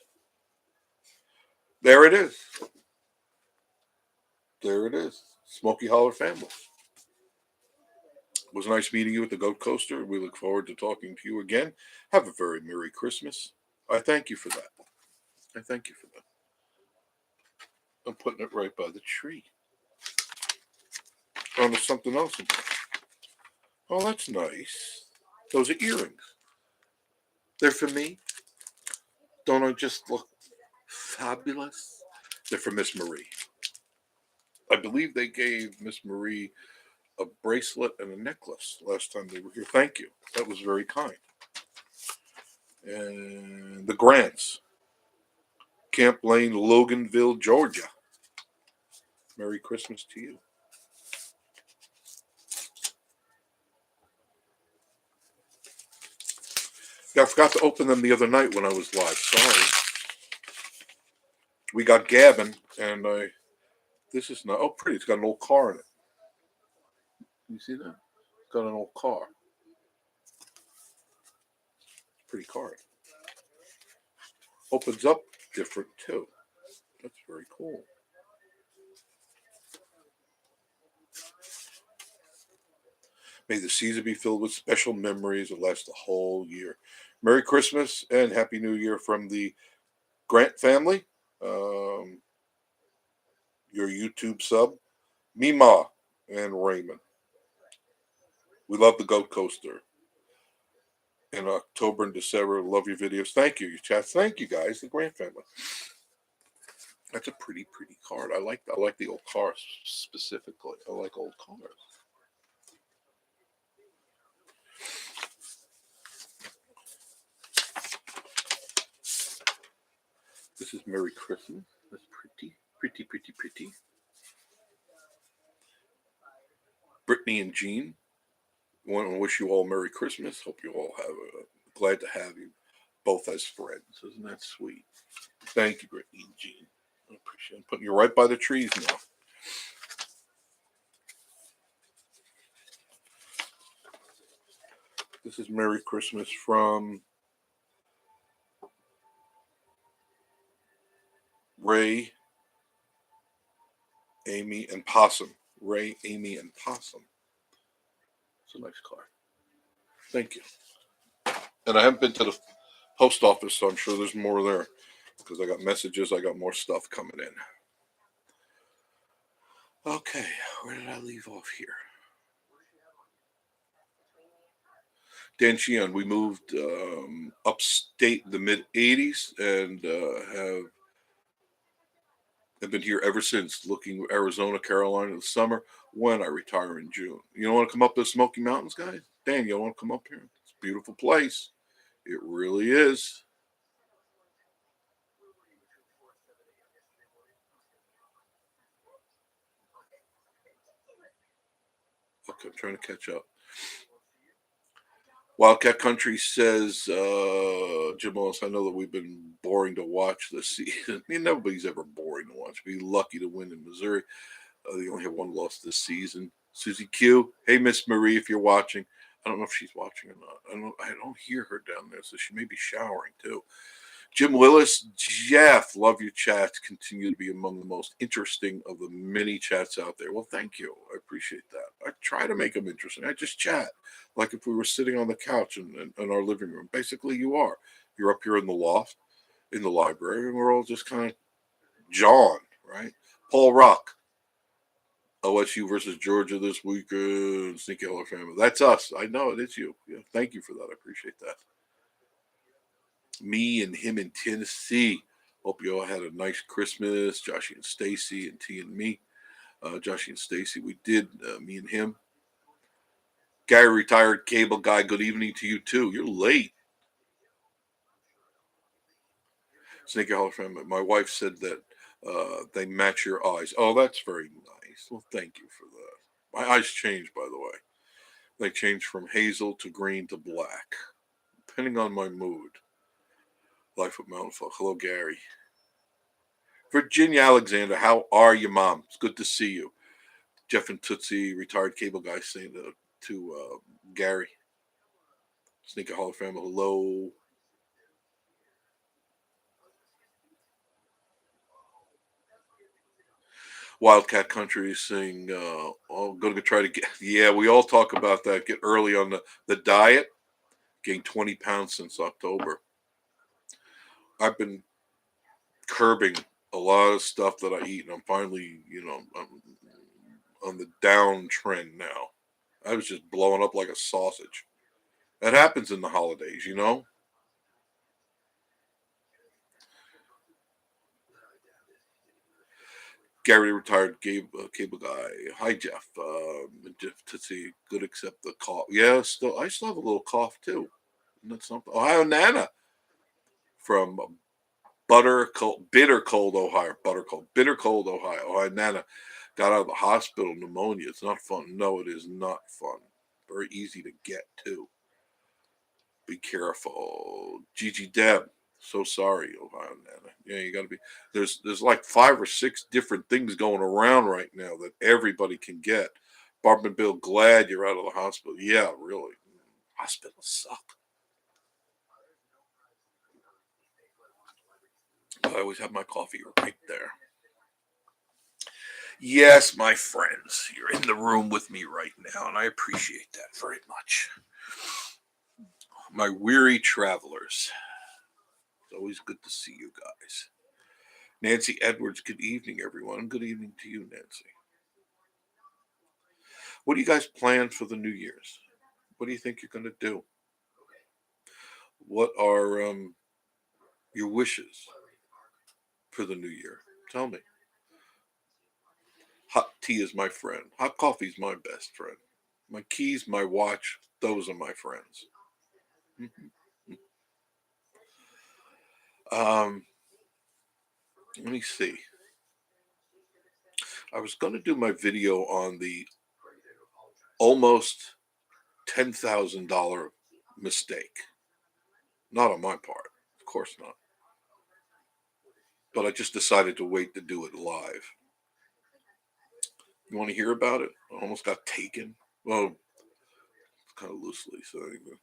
There it is. There it is. Smoky Holler family. It was nice meeting you at the Goat Coaster. We look forward to talking to you again. Have a very Merry Christmas. I thank you for that. I thank you for that. I'm putting it right by the tree. Oh, there's something else in there. Oh, that's nice. Those are earrings. They're for me. Don't I just look fabulous? They're for Miss Marie. I believe they gave Miss Marie a bracelet and a necklace last time they were here. Thank you. That was very kind. And the Grants, Camp Lane, Loganville, Georgia. Merry Christmas to you. Yeah, I forgot to open them the other night when I was live. Sorry. We got Gavin, and this is not. Oh, pretty. It's got an old car in it. You see that? It's got an old car. Pretty card. Opens up different too. That's very cool. May the season be filled with special memories that last the whole year. Merry Christmas and Happy New Year from the Grant family. Um, your YouTube sub, Mima and Raymond. We love the Goat Coaster. In October and December, love your videos. Thank you, your chats. Thank you guys, the Grant family. That's a pretty card. I like the old cars specifically. I like old cars. Merry Christmas. That's pretty, pretty, pretty, pretty. Brittany and Jean, want to wish you all Merry Christmas. Hope you all have glad to have you both as friends. Isn't that sweet? Thank you, Brittany and Jean. I appreciate it. I'm putting you right by the trees now. This is Merry Christmas from Ray, Amy, and Possum. Ray, Amy, and Possum. It's a nice card. Thank you. And I haven't been to the post office, so I'm sure there's more there because I got messages. I got more stuff coming in. Okay, where did I leave off here? Dan Sheehan, we moved upstate in the mid 80s and have been here ever since, looking Arizona, Carolina in the summer when I retire in June. You don't want to come up to the Smoky Mountains, guys? Dan, you don't want to come up here? It's a beautiful place. It really is. Okay, I'm trying to catch up. Wildcat Country says, Jim Willis, I know that we've been boring to watch this season. I mean, nobody's ever boring to watch. Be lucky to win in Missouri. They only have one loss this season. Susie Q, hey Miss Marie, if you're watching, I don't know if she's watching or not. I don't hear her down there, so she may be showering too. Jim Willis, Jeff, love your chats. Continue to be among the most interesting of the many chats out there. Well, thank you. I appreciate that. I try to make them interesting. I just chat like if we were sitting on the couch in our living room. Basically, you are. You're up here in the loft, in the library, and we're all just kind of jawing, right? Paul Rock, OSU versus Georgia this weekend. Sneaky Heller family. That's us. I know it is you. Yeah, thank you for that. I appreciate that. Me and him in Tennessee. Hope you all had a nice Christmas. Joshy and Stacy and T and me. Joshy and Stacy, we did. Me and him. Gary, retired cable guy. Good evening to you too. You're late. Sneaky Heller family. My wife said that they match your eyes. Oh, that's very nice. Well, thank you for that. My eyes changed, by the way. They changed from hazel to green to black, depending on my mood. Life with Mountain Folk. Hello, Gary. Virginia Alexander, how are you, Mom? It's good to see you. Jeff and Tootsie, retired cable guy, saying to Gary. Sneaker Hall of Fame, hello. Wildcat Country saying, I'm going to try to get, yeah, we all talk about that. Get early on the diet. Gained 20 pounds since October. I've been curbing a lot of stuff that I eat, and I'm finally, I'm on the down trend now. I was just blowing up like a sausage. That happens in the holidays, you know? Gary, retired cable guy. Hi, Jeff. Jeff Tootsie, good except the cough. Yeah, I still have a little cough too. Isn't that something? Ohio Nana from bitter cold Ohio. Bitter cold Ohio. Ohio Nana got out of the hospital, pneumonia. It's not fun. No, it is not fun. Very easy to get too. Be careful. Gigi Deb. So sorry, Ohio Nana. Yeah, you got to be. There's like 5 or 6 different things going around right now that everybody can get. Barb and Bill, glad you're out of the hospital. Yeah, really. Hospitals suck. I always have my coffee right there. Yes, my friends, you're in the room with me right now, and I appreciate that very much. My weary travelers. It's always good to see you guys. Nancy Edwards, good evening, everyone. Good evening to you, Nancy. What do you guys plan for the New Year's? What do you think you're going to do? What are your wishes for the new year? Tell me. Hot tea is my friend. Hot coffee is my best friend. My keys, my watch, those are my friends. Mhm. Um, Let me see. I was going to do my video on the almost $10,000 mistake. Not on my part, of course not. But I just decided to wait to do it live. You want to hear about it? I almost got taken. Well, kind of loosely. So anyway,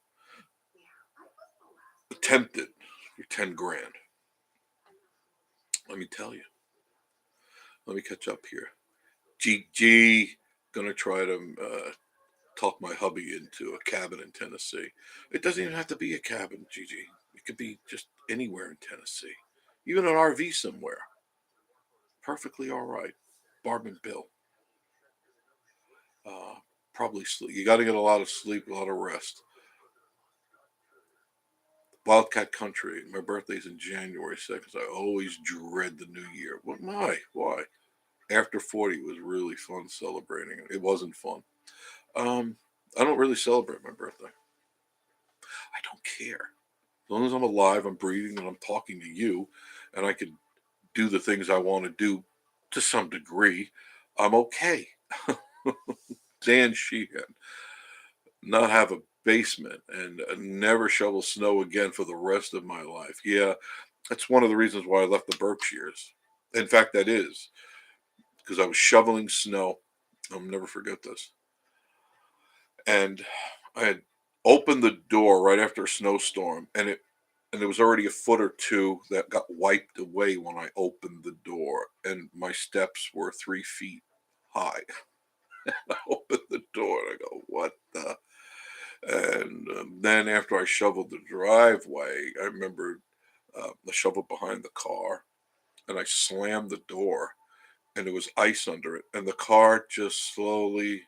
attempted for 10 grand. Let me tell you. Let me catch up here. GG, gonna try to talk my hubby into a cabin in Tennessee. It doesn't even have to be a cabin, GG. It could be just anywhere in Tennessee, even an RV somewhere. Perfectly all right. Barb and Bill. Uh, Probably sleep. You got to get a lot of sleep, a lot of rest. Wildcat Country. My birthday's in January 2nd. I always dread the new year. What? My? Why? After 40 was really fun celebrating. It wasn't fun. Um, I don't really celebrate my birthday. I don't care. As long as I'm alive, I'm breathing, and I'm talking to you, and I can do the things I want to do to some degree, I'm okay. Dan Sheehan, not have a basement and never shovel snow again for the rest of my life. Yeah, that's one of the reasons why I left the Berkshires. In fact, that is because I was shoveling snow. I'll never forget this. And I had opened the door right after a snowstorm, and there was already a foot or two that got wiped away when I opened the door, and my steps were 3 feet high. I opened the door and I go, "What the?" And then after I shoveled the driveway, I remembered the shovel behind the car, and I slammed the door, and there was ice under it, and the car just slowly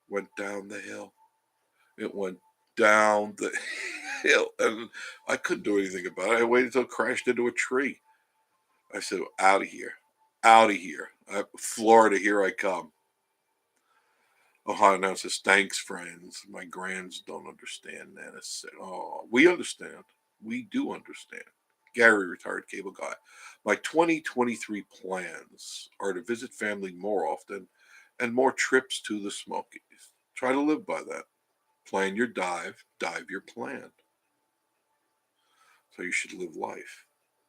went down the hill. It went down the hill, and I couldn't do anything about it. I waited until it crashed into a tree. I said, "Out of here, out of here, Florida, here I come." Ohio now says, "Thanks, friends. My grands don't understand that." I said, "Oh, we understand. We do understand." Gary, retired cable guy. My 2023 plans are to visit family more often and more trips to the Smokies. Try to live by that. Plan your dive, dive your plan. So you should live life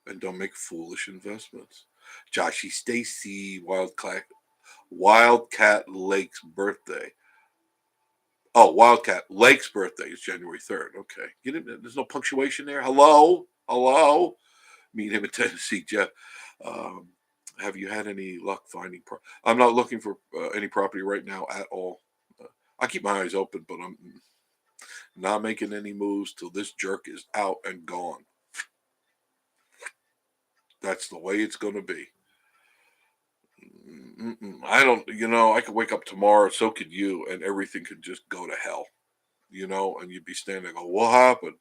and don't make foolish investments. Joshy Stacy, Wildcat Lake's birthday. Oh, Wildcat Lake's birthday is January 3rd. Okay. You didn't, there's no punctuation there. Hello? Hello? Meet him in Tennessee, Jeff. Um, have you had any luck finding? I'm not looking for any property right now at all. I keep my eyes open, but I'm not making any moves till this jerk is out and gone. That's the way it's going to be. I don't, I could wake up tomorrow, so could you, and everything could just go to hell, and you'd be standing there going, "What happened?"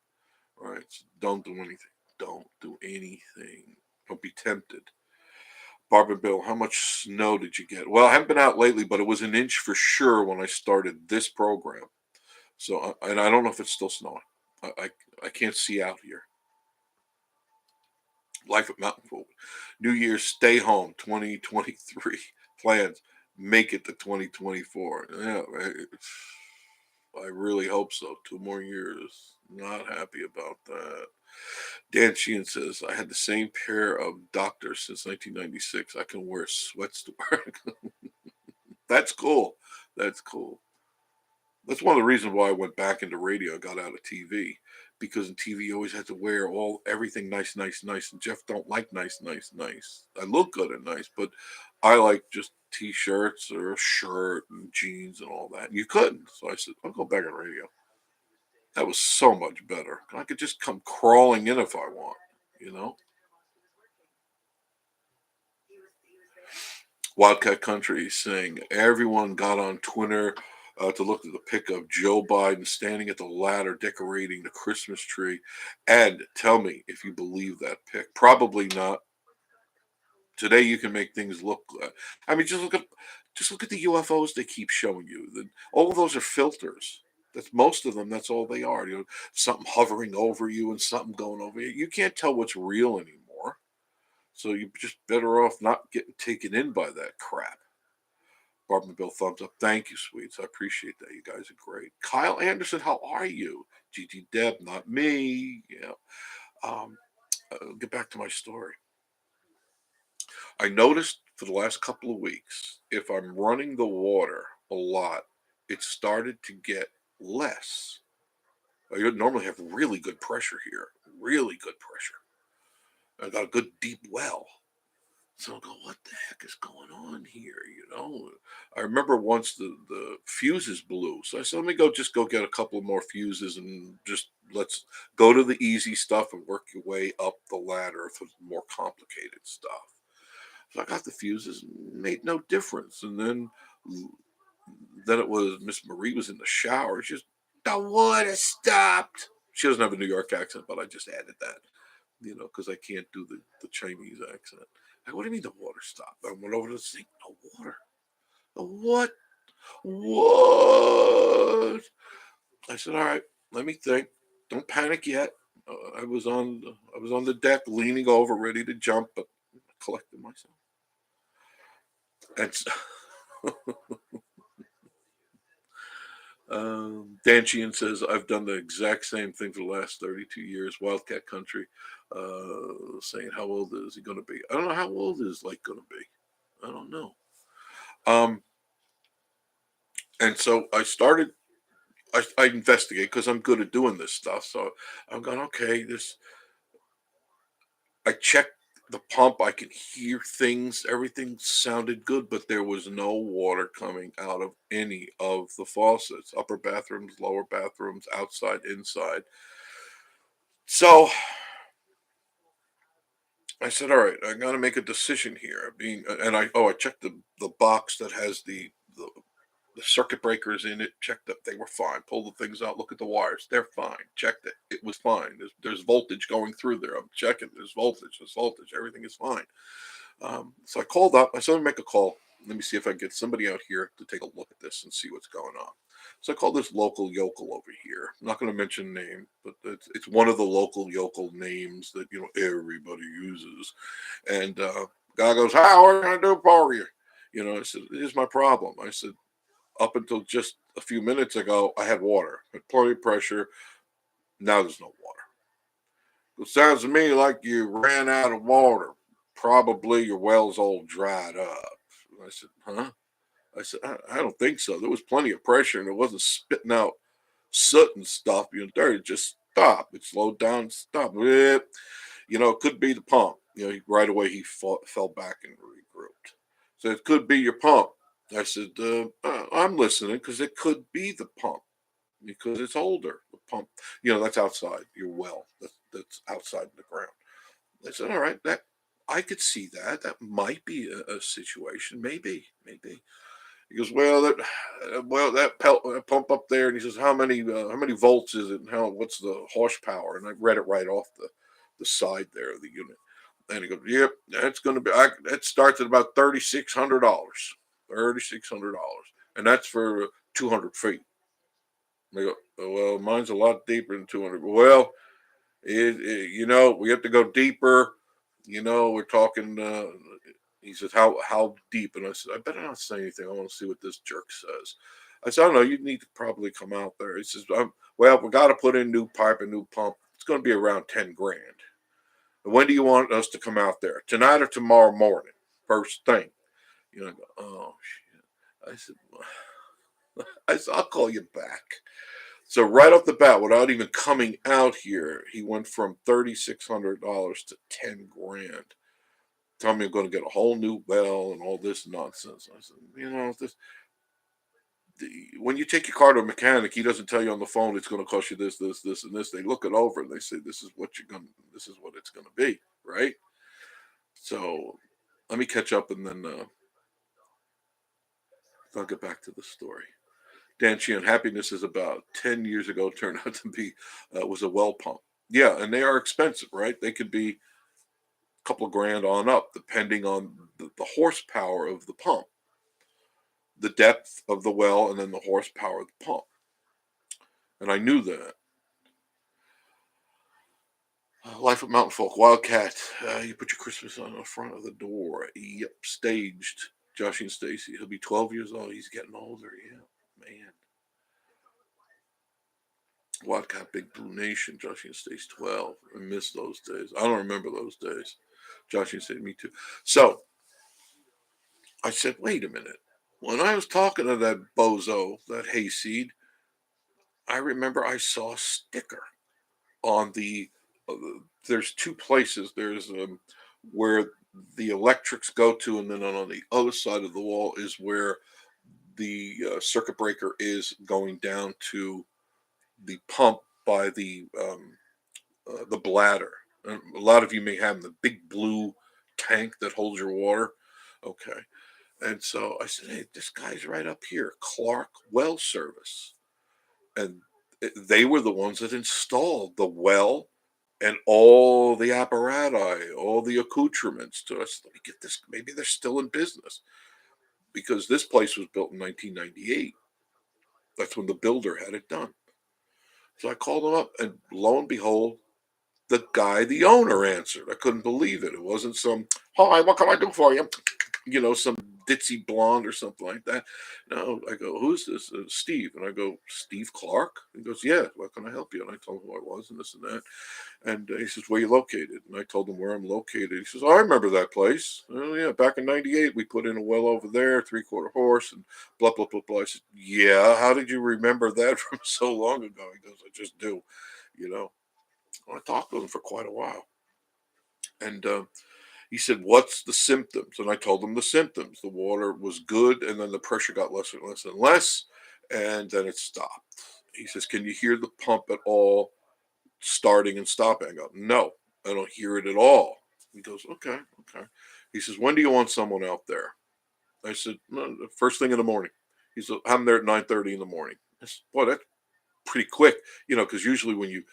All right, so don't do anything. Don't do anything. Don't be tempted. Barbara Bill, how much snow did you get? Well, I haven't been out lately, but it was an inch for sure when I started this program. So, and I don't know if it's still snowing. I can't see out here. Life at Mountain Folk. New Year's, stay home. 2023 plans. Make it to 2024. Yeah, I really hope so. 2 more years. Not happy about that. Dan Sheehan says, "I had the same pair of doctors since 1996. I can wear sweats to work." That's cool. That's cool. That's one of the reasons why I went back into radio, got out of TV, because in TV you always had to wear everything nice, nice, nice. And Jeff don't like nice, nice, nice. I look good and nice, but I like just t-shirts or a shirt and jeans and all that. And you couldn't, so I said, "I'll go back on radio." That was so much better. I could just come crawling in if I want, you know. Wildcat Country saying everyone got on Twitter to look at the pic of Joe Biden standing at the ladder decorating the Christmas tree. And tell me if you believe that pic. Probably not. Today you can make things look. I mean, just look at the UFOs they keep showing you. All of those are filters. That's most of them. That's all they are. Something hovering over you and something going over you. You can't tell what's real anymore. So you're just better off not getting taken in by that crap. Barbara Bill, thumbs up. Thank you, sweets. I appreciate that. You guys are great. Kyle Anderson, how are you? GG Deb, not me. Yeah. Um, get back to my story. I noticed for the last couple of weeks, if I'm running the water a lot, it started to get less. I normally have really good pressure here, really good pressure. I got a good deep well. So I go, what the heck is going on here? I remember once the fuses blew. So I said, let me go get a couple more fuses and just let's go to the easy stuff and work your way up the ladder for more complicated stuff. So I got the fuses, made no difference. And then it was Miss Marie was in the shower. She's the water stopped. She doesn't have a New York accent, but I just added that, because I can't do the Chinese accent. What do you mean the water stopped? I went over to the sink. No water. What? What? I said, all right, let me think. Don't panic yet. I was on the deck, leaning over, ready to jump, but I collected myself. And Dan Sheehan says, I've done the exact same thing for the last 32 years, Wildcat Country, saying, how old is he going to be? I don't know how old is Lake going to be. I don't know. And so I investigate because I'm good at doing this stuff. So I'm going, okay, I checked the pump. I can hear things. Everything sounded good, but there was no water coming out of any of the faucets, upper bathrooms, lower bathrooms, outside, inside. So I said, all right, I got to make a decision here. I checked the box that has the circuit breakers in it, checked that they were fine. Pulled the things out, look at the wires. They're fine. Checked it. It was fine. There's voltage going through there. I'm checking. There's voltage. Everything is fine. So I called up. I said, let me make a call. Let me see if I can get somebody out here to take a look at this and see what's going on. So I called this local yokel over here. I'm not going to mention name, but it's one of the local yokel names that everybody uses. And guy goes, "How? What can I do for you?" I said, "Here's my problem." I said, up until just a few minutes ago, I had water, had plenty of pressure. Now there's no water. It sounds to me like you ran out of water. Probably your well's all dried up. I said, huh? I said, I don't think so. There was plenty of pressure and it wasn't spitting out soot and stuff. It just stopped. It slowed down, stopped. It could be the pump. Right away he fell back and regrouped. So it could be your pump. I said, I'm listening because it could be the pump because it's older. The pump, that's outside your well. That's outside the ground. I said, all right, that I could see that. That might be a situation. Maybe. He goes, that pump up there, and he says, how many volts is it, and what's the horsepower? And I read it right off the side there of the unit. And he goes, yep, that's going to be. That starts at about $3,600. $3,600, and that's for 200 feet. They go, well, mine's a lot deeper than 200. Well, we have to go deeper. We're talking. He says, how deep? And I said, I better not say anything. I want to see what this jerk says. I said, I don't know. You need to probably come out there. He says, well, we got to put in new pipe and new pump. It's going to be around 10 grand. When do you want us to come out there? Tonight or tomorrow morning? First thing. I go, oh shit. I said, I'll call you back. So right off the bat, without even coming out here, he went from $3,600 to 10 grand. Tell me I'm going to get a whole new well and all this nonsense. I said, when you take your car to a mechanic, he doesn't tell you on the phone it's going to cost you this, this, this, and this. They look it over and they say this is what it's going to be, right? So let me catch up and then I'll get back to the story. Dan Sheehan, happiness is about 10 years ago turned out to be was a well pump. Yeah, and they are expensive, right? They could be a couple of grand on up, depending on the horsepower of the pump, the depth of the well, and then the horsepower of the pump. And I knew that. Life of Mountain Folk, Wildcat. You put your Christmas on the front of the door. Yep, staged. Josh and Stacy. He'll be 12 years old. He's getting older. Yeah, man. Wildcat Big Blue Nation. Josh and Stacy 12. I miss those days. I don't remember those days. Josh and Stacy, me too. So I said, wait a minute. When I was talking to that bozo, that hayseed, I remember I saw a sticker on uh, there's two places. There's where the electrics go to, and then on the other side of the wall is where the circuit breaker is going down to the pump by the bladder. And a lot of you may have the big blue tank that holds your water. Okay. And so I said, hey, this guy's right up here, Clark Well Service. And they were the ones that installed the well and all the apparatus, all the accoutrements to us. Let me get this. Maybe they're still in business because this place was built in 1998. That's when the builder had it done. So I called him up, and lo and behold, the guy, the owner, answered. I couldn't believe it. It wasn't some, hi, what can I do for you? Some ditzy blonde or something like that. No, I go, who's this? Steve. And I go, Steve Clark? He goes, yeah, what can I help you? And I told him who I was and this and that. And he says, where you located? And I told him where I'm located. He says, oh, I remember that place. Oh, yeah, back in 98, we put in a well over there, 3/4 horse, and blah, blah, blah, blah. I said, yeah, how did you remember that from so long ago? He goes, I just do, you know. I talked to him for quite a while. And he said, what's the symptoms? And I told him the symptoms. The water was good, and then the pressure got less and less and less, and then it stopped. He says, can you hear the pump at all starting and stopping? I go, no, I don't hear it at all. He goes, okay, okay. He says, when do you want someone out there? I said, no, first thing in the morning. He said, I'm there at 9:30 in the morning. I said, boy, that's pretty quick, because usually when you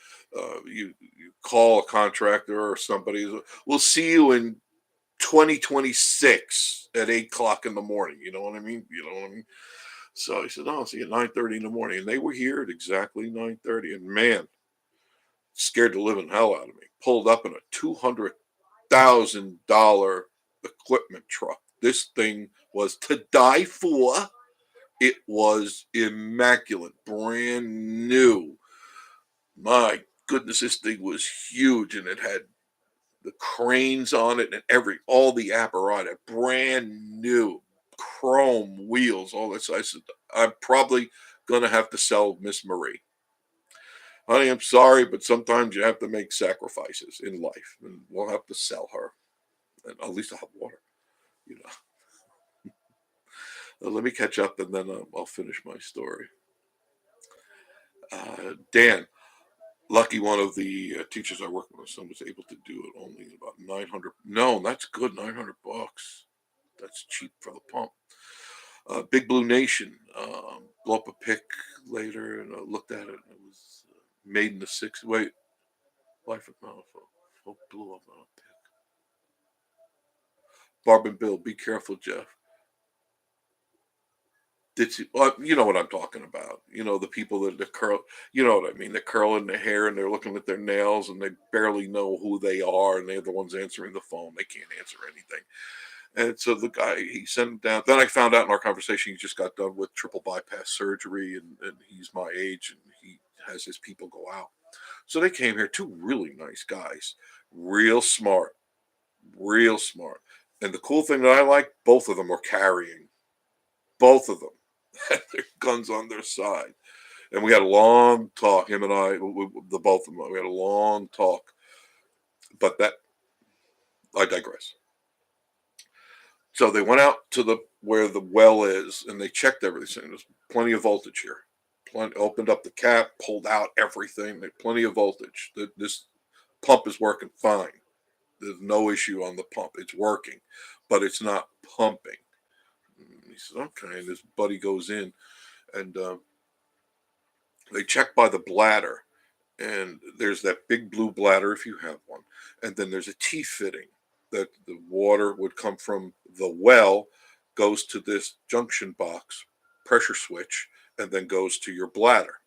call a contractor or somebody, we'll see you in 2026 at 8 o'clock in the morning. You know what I mean? You know what I mean? So he said, "Oh, I'll see you at 9:30 in the morning," and they were here at exactly 9:30. And man, scared the living hell out of me. Pulled up in a $200,000 equipment truck. This thing was to die for. It was immaculate, brand new. My goodness, this thing was huge, and it had the cranes on it and all the apparatus, brand new, chrome wheels, all that. So I said, I'm probably gonna have to sell Miss Marie. Honey, I'm sorry, but sometimes you have to make sacrifices in life, and we'll have to sell her. And at least I'll have water, you know. Let me catch up, and then I'll finish my story. Dan, lucky one of the teachers I work with, son was able to do it only about 900. No, that's good, $900. That's cheap for the pump. Big Blue Nation, blew up a pic later, and I looked at it, and it was made in the '60s. Wait, Life of Mountain Folk blew up on a pic. Barb and Bill, be careful, Jeff. You know what I'm talking about. The people that curl, you know what I mean. They're curling their hair and they're looking at their nails and they barely know who they are, and they're the ones answering the phone. They can't answer anything. And so the guy, he sent him down. Then I found out in our conversation he just got done with triple bypass surgery, and he's my age, and he has his people go out. So they came here, two really nice guys, real smart, real smart. And the cool thing that I like, both of them were carrying, both of them had their guns on their side. And we had a long talk, him and I, the both of them, we had a long talk. But I digress. So they went out to the where the well is, and they checked everything. There's plenty of voltage here. Opened up the cap, pulled out everything. There's plenty of voltage. This pump is working fine. There's no issue on the pump. It's working, but it's not pumping. And he said, okay. And his buddy goes in, and they check by the bladder. And there's that big blue bladder if you have one. And then there's a T-fitting that the water would come from the well, goes to this junction box, pressure switch, and then goes to your bladder.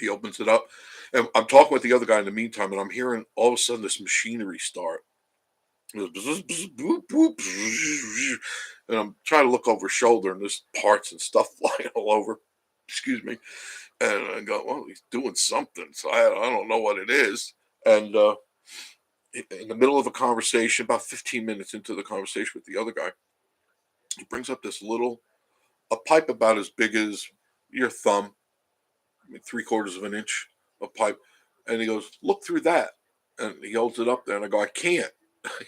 He opens it up, and I'm talking with the other guy in the meantime, and I'm hearing all of a sudden this machinery start. And I'm trying to look over his shoulder, and there's parts and stuff flying all over. Excuse me. And I go, well, he's doing something. So I don't know what it is. And in the middle of a conversation, about 15 minutes into the conversation with the other guy, he brings up a pipe about as big as your thumb, 3/4 of an inch of pipe. And he goes, look through that. And he holds it up there, and I go, I can't.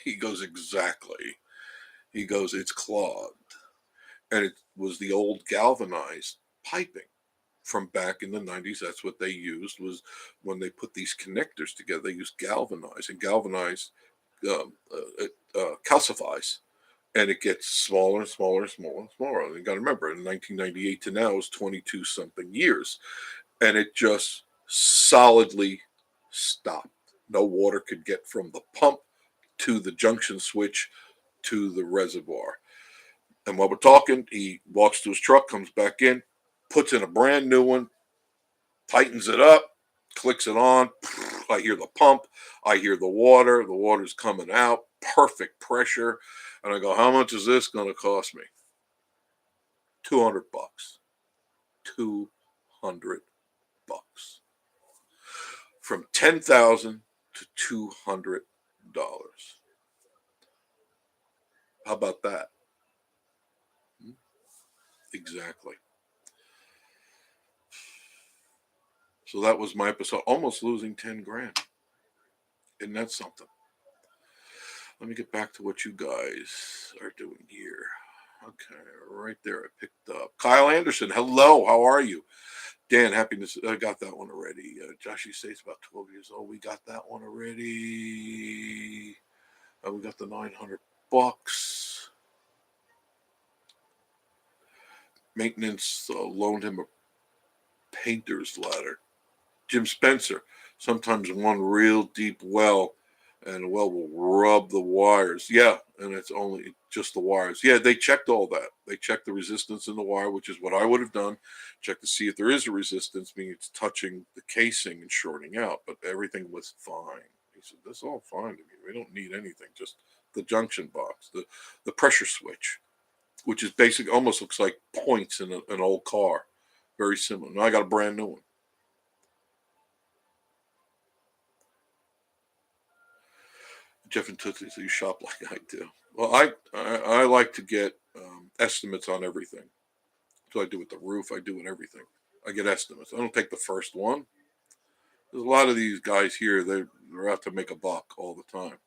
He goes, exactly. He goes, it's clogged. And it was the old galvanized piping from back in the 90s. That's what they used, was when they put these connectors together, they used galvanized, and galvanized calcifies, and it gets smaller and smaller and smaller and smaller. And you got to remember, in 1998 to now is 22 something years, and it just solidly stopped. No water could get from the pump to the junction switch to the reservoir. And while we're talking, he walks to his truck, comes back in, puts in a brand new one, tightens it up, clicks it on. I hear the pump. I hear the water. The water's coming out. Perfect pressure. And I go, how much is this going to cost me? $200. $200. From $10,000 to $200. How about that? Exactly. So that was my episode. Almost losing 10 grand. Isn't that something? Let me get back to what you guys are doing here. Okay, right there I picked up. Kyle Anderson, hello, how are you? Dan, happiness, I got that one already. Josh, you say it's about 12 years old. We got that one already. We got the $900. Maintenance loaned him a painter's ladder. Jim Spencer, sometimes one real deep well, and the well will rub the wires. Yeah, and it's only just the wires. Yeah, they checked all that. They checked the resistance in the wire, which is what I would have done. Check to see if there is a resistance, meaning it's touching the casing and shorting out. But everything was fine. He said, that's all fine to me. We don't need anything, just the junction box, the pressure switch, which is basic, almost looks like points in an old car. Very similar. Now I got a brand new one. Jeff and Tootsie, so you shop like I do. Well, I like to get estimates on everything. So I do with the roof. I do with everything. I get estimates. I don't take the first one. There's a lot of these guys here. They're out to make a buck all the time.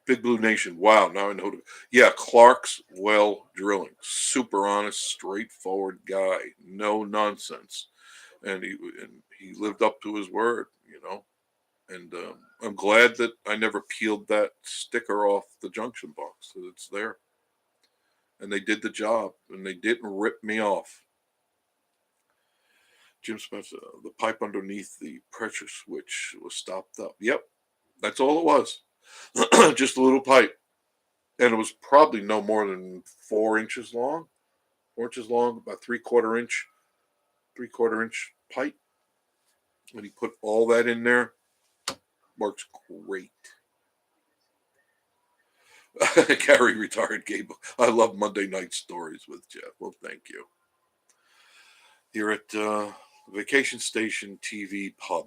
Big Blue Nation. Wow. Now I know. Yeah, Clark's Well Drilling. Super honest, straightforward guy. No nonsense. And he lived up to his word. And I'm glad that I never peeled that sticker off the junction box. So it's there, and they did the job, and they didn't rip me off. Jim Spencer, the pipe underneath the pressure switch was stopped up. Yep, that's all it was. Just a little pipe, and it was probably no more than 4 inches long. 4 inches long, about three quarter inch pipe. And he put all that in there. Works great. Gary retired Gable. I love Monday night stories with Jeff. Well, thank you. Here at Vacation Station TV Pub.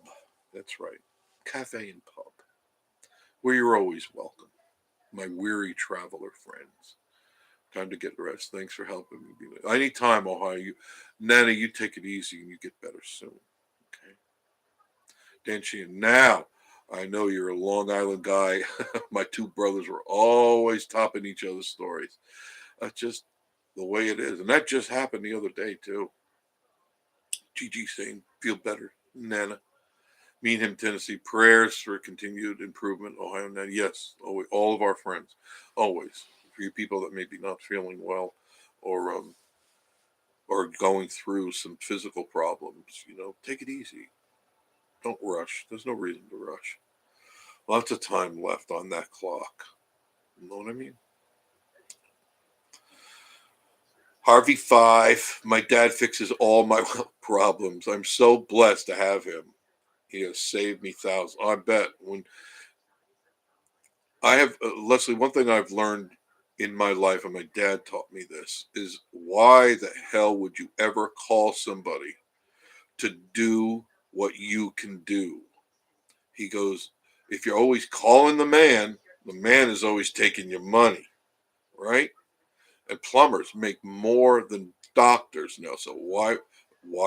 That's right. Cafe and Pub. Where you're always welcome. My weary traveler friends. Time to get rest. Thanks for helping me. Anytime, Ohio. Nana, you take it easy and you get better soon. Okay. Dan Sheehan. Now, I know you're a Long Island guy. My two brothers were always topping each other's stories. That's just the way it is. And that just happened the other day, too. Gigi saying, feel better, Nana. Me and him, Tennessee. Prayers for continued improvement, Ohio. Nana. Yes, always, all of our friends. Always. For you people that may be not feeling well or going through some physical problems, take it easy. Don't rush. There's no reason to rush. Lots of time left on that clock. You know what I mean? Harvey Five. My dad fixes all my problems. I'm so blessed to have him. He has saved me thousands. I bet when I have Leslie, one thing I've learned in my life, and my dad taught me this, is why the hell would you ever call somebody to do what you can do? He goes, if you're always calling the man is always taking your money, right? And plumbers make more than doctors now. So why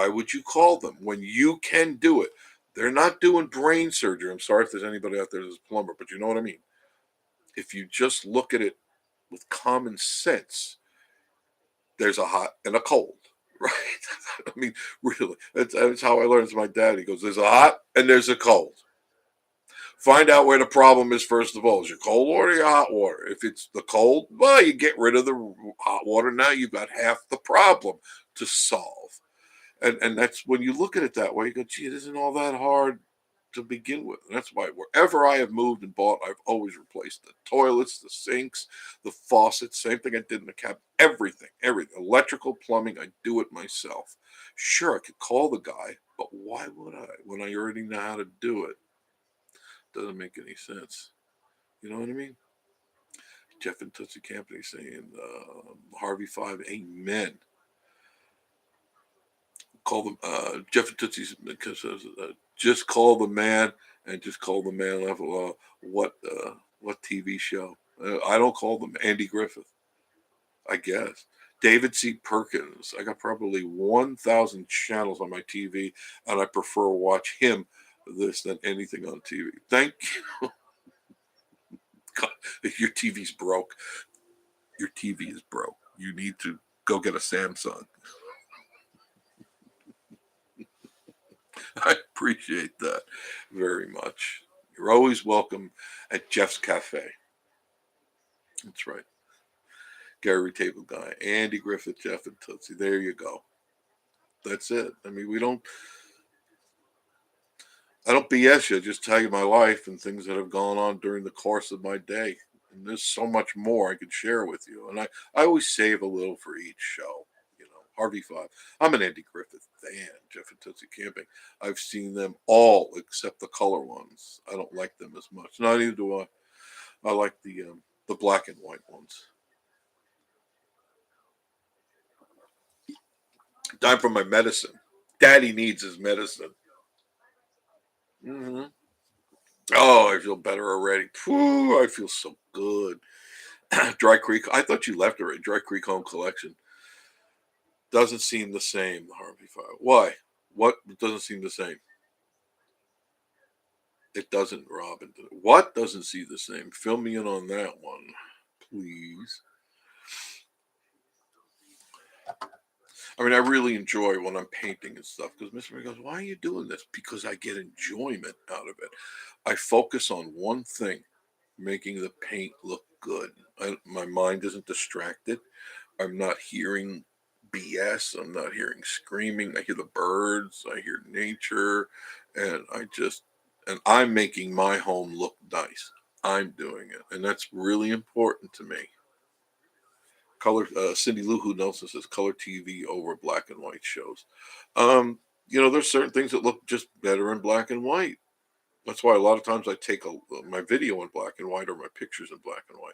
would you call them when you can do it? They're not doing brain surgery. I'm sorry if there's anybody out there that's a plumber, but you know what I mean. If you just look at it with common sense, there's a hot and a cold, right? I mean, really, that's how I learned from my dad. He goes, there's a hot and there's a cold. Find out where the problem is first of all. Is your cold water or your hot water? If it's the cold, well, you get rid of the hot water. Now you've got half the problem to solve. And that's when you look at it that way, you go, gee, it isn't all that hard to begin with. And that's why wherever I have moved and bought, I've always replaced the toilets, the sinks, the faucets. Same thing I did in the cabin. Everything. Electrical, plumbing, I do it myself. Sure, I could call the guy, but why would I when I already know how to do it? Doesn't make any sense. You know what I mean? Jeff and Tootsie Campany saying, Harvey Five, amen. Call them Jeff and Tootsie's because just call the man and just call the man level. What TV show? I don't call them Andy Griffith. I guess David C. Perkins. I got probably 1,000 channels on my TV, and I prefer watch him this than anything on TV. Thank you. God, your TV's broke. Your TV is broke. You need to go get a Samsung. I appreciate that very much. You're always welcome at Jeff's Cafe. That's right. Gary Table Guy, Andy Griffith, Jeff and Tootsie. There you go. That's it. I mean, I don't BS you. I just tell you my life and things that have gone on during the course of my day. And there's so much more I could share with you. And I always save a little for each show. You know, Harvey Five. I'm an Andy Griffith fan, Jeff and Tootsie Camping. I've seen them all except the color ones. I don't like them as much. Not even do I. I like the black and white ones. Time for my medicine. Daddy needs his medicine. Hmm. Oh, I feel better already. Phew, I feel so good. Dry Creek. I thought you left already. Dry Creek Home Collection doesn't seem the same. The Harvey File. Why? What doesn't seem the same? It doesn't, Robin. What doesn't see the same? Fill me in on that one, please. I mean, I really enjoy when I'm painting and stuff because Mr. Mary goes, "Why are you doing this?" Because I get enjoyment out of it. I focus on one thing, making the paint look good. My mind isn't distracted. I'm not hearing BS. I'm not hearing screaming. I hear the birds. I hear nature, and and I'm making my home look nice. I'm doing it, and that's really important to me. Color. Cindy Lou Who Nelson says color TV over black and white shows. There's certain things that look just better in black and white. That's why a lot of times I take my video in black and white or my pictures in black and white.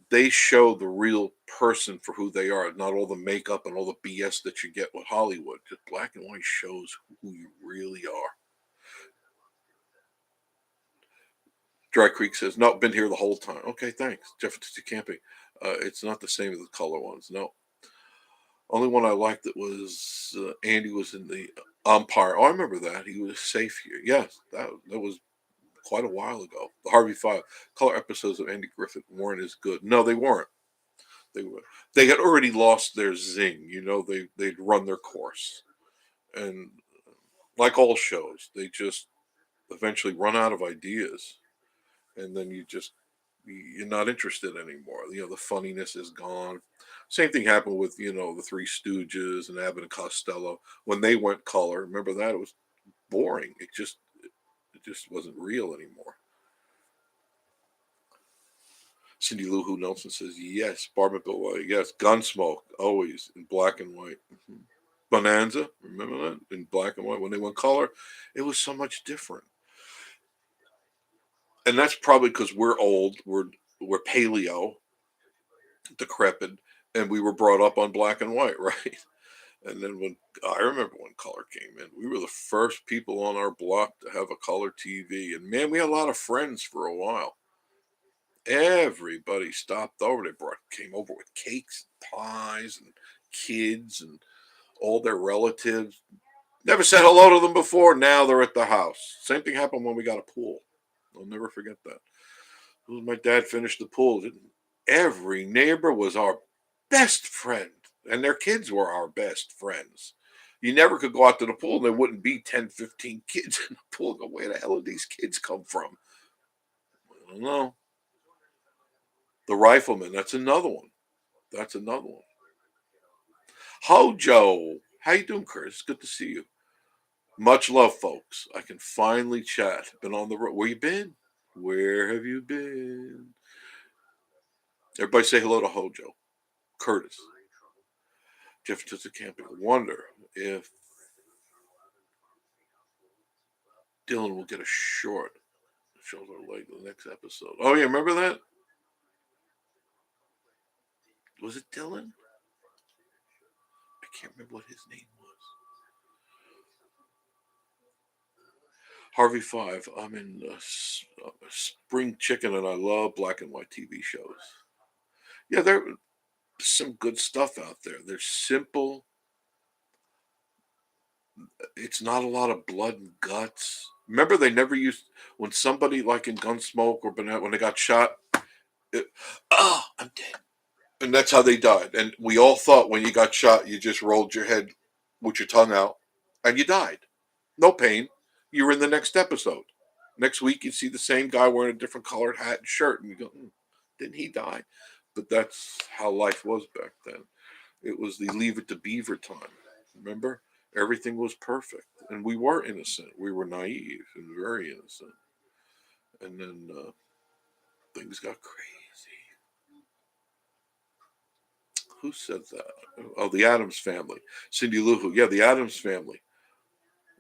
They show the real person for who they are, not all the makeup and all the BS that you get with Hollywood. Just black and white shows who you really are. Dry Creek says, "No, been here the whole time." Okay, thanks. Jeff Camping. It's not the same as the color ones. No, only one I liked that was Andy was in the umpire. Oh, I remember that. He was safe here. Yes, that was quite a while ago. The Harvey Five color episodes of Andy Griffith weren't as good. No, they weren't. They were. They had already lost their zing. They'd run their course, and like all shows, they just eventually run out of ideas, and then you're not interested anymore. The funniness is gone. Same thing happened with the Three Stooges and Abbott and Costello when they went color. Remember that? It was boring. It just wasn't real anymore. Cindy Lou Who Nelson says yes. Barbara Bill, yes. Gunsmoke, always in black and white. Bonanza, remember that? In black and white. When they went color, it was so much different. And that's probably because we're old, we're paleo, decrepit, and we were brought up on black and white, right? And then when I remember when color came in, we were the first people on our block to have a color TV. And man, we had a lot of friends for a while. Everybody stopped over. They came over with cakes, and pies, and kids, and all their relatives. Never said hello to them before. Now they're at the house. Same thing happened when we got a pool. I'll never forget that. My dad finished the pool. Every neighbor was our best friend, and their kids were our best friends. You never could go out to the pool and there wouldn't be 10, 15 kids in the pool. Go, where the hell did these kids come from? I don't know. The Rifleman, that's another one. That's another one. Hojo, how you doing, Curtis? Good to see you. Much love, folks. I can finally chat. Been on the road. Where you been? Where have you been? Everybody say hello to Hojo. Curtis. Jeff to the camping. Wonder if Dylan will get a short shoulder leg the next episode. Oh yeah, remember that? Was it Dylan? I can't remember what his name was. Harvey Five. I'm in Spring Chicken, and I love black and white TV shows. Yeah, there's some good stuff out there. They're simple. It's not a lot of blood and guts. Remember, they never used when somebody like in Gunsmoke or when they got shot. It, oh, I'm dead. And that's how they died. And we all thought when you got shot, you just rolled your head with your tongue out and you died. No pain. You were in the next episode. Next week, you see the same guy wearing a different colored hat and shirt, and you go, didn't he die? But that's how life was back then. It was the Leave It to Beaver time. Remember? Everything was perfect. And we were innocent. We were naive and very innocent. And then things got crazy. Who said that? Oh, the Adams family. Cindy Lou Who. Yeah, the Adams family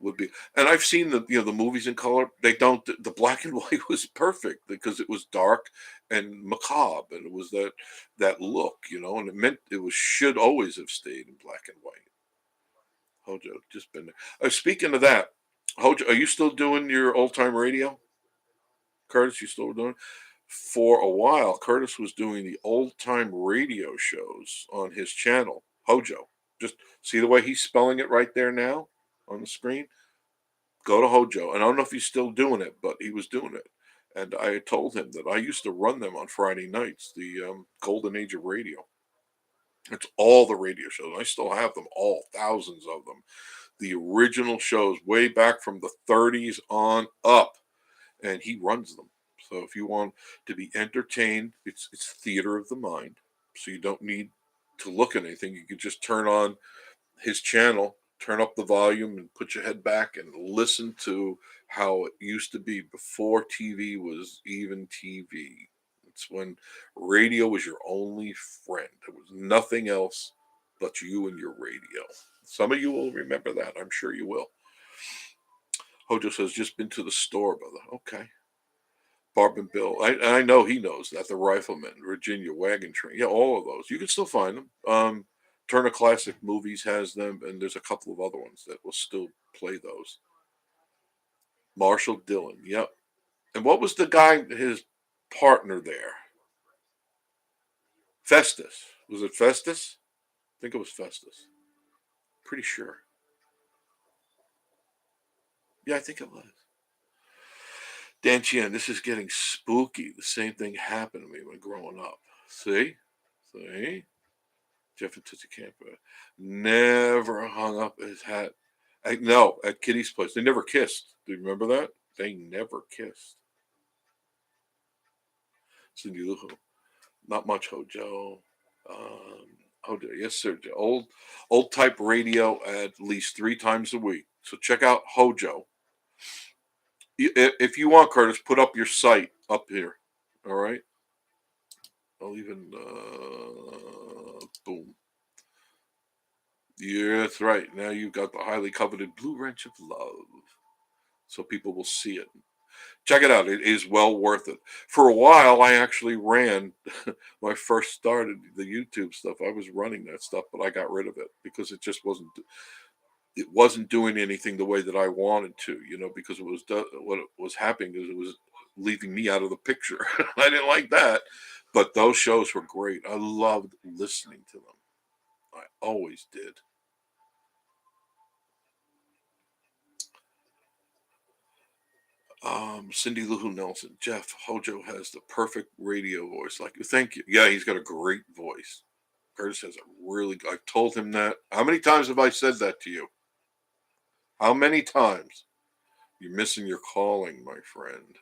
would be. And I've seen the movies in color. They don't. The black and white was perfect because it was dark and macabre, and it was that look, and it meant it was should always have stayed in black and white. Hojo just been there. Speaking of that, Hojo, are you still doing your old time radio? Curtis, you still doing? For a while, Curtis was doing the old time radio shows on his channel, Hojo. Just see the way he's spelling it right there now on the screen. Go to Hojo. And I don't know if he's still doing it, but he was doing it. And I told him that I used to run them on Friday nights, the golden age of radio. It's all the radio shows. I still have them all, thousands of them. The original shows way back from the 30s on up. And he runs them. So if you want to be entertained, it's theater of the mind. So you don't need to look at anything. You can just turn on his channel, turn up the volume, and put your head back and listen to how it used to be before TV was even TV. It's when radio was your only friend. There was nothing else but you and your radio. Some of you will remember that. I'm sure you will. Hojo says, just been to the store, brother. Okay. Barb and Bill. I know he knows that. The Rifleman, Virginia Wagon Train. Yeah, all of those. You can still find them. Turner Classic Movies has them, and there's a couple of other ones that will still play those. Marshall Dillon. Yep. And what was the guy, his partner there? Festus. Was it Festus? I think it was Festus. Pretty sure. Yeah, I think it was. Dan Chian, this is getting spooky. The same thing happened to me when growing up. See? See? Jeff and Tootsie Camper never hung up his hat. No, at Kitty's place. They never kissed. Do you remember that? They never kissed. Cindy Lou Who. Not much Hojo. Hojo, yes, sir. Old type radio at least 3 times a week. So check out Hojo. If you want, Curtis, put up your site up here. All right. I'll even boom. Yeah, that's right. Now you've got the highly coveted Blue Wrench of Love, so people will see it. Check it out. It is well worth it. For a while, I actually ran when I first started the YouTube stuff. I was running that stuff, but I got rid of it because it just wasn't doing anything the way that I wanted to, because what was happening is it was leaving me out of the picture. I didn't like that, but those shows were great. I loved listening to them. I always did. Cindy Lou Who Nelson, Jeff Hojo has the perfect radio voice. Like, thank you. Yeah, he's got a great voice. Curtis has a really. I've told him that. How many times have I said that to you? How many times? You're missing your calling, my friend.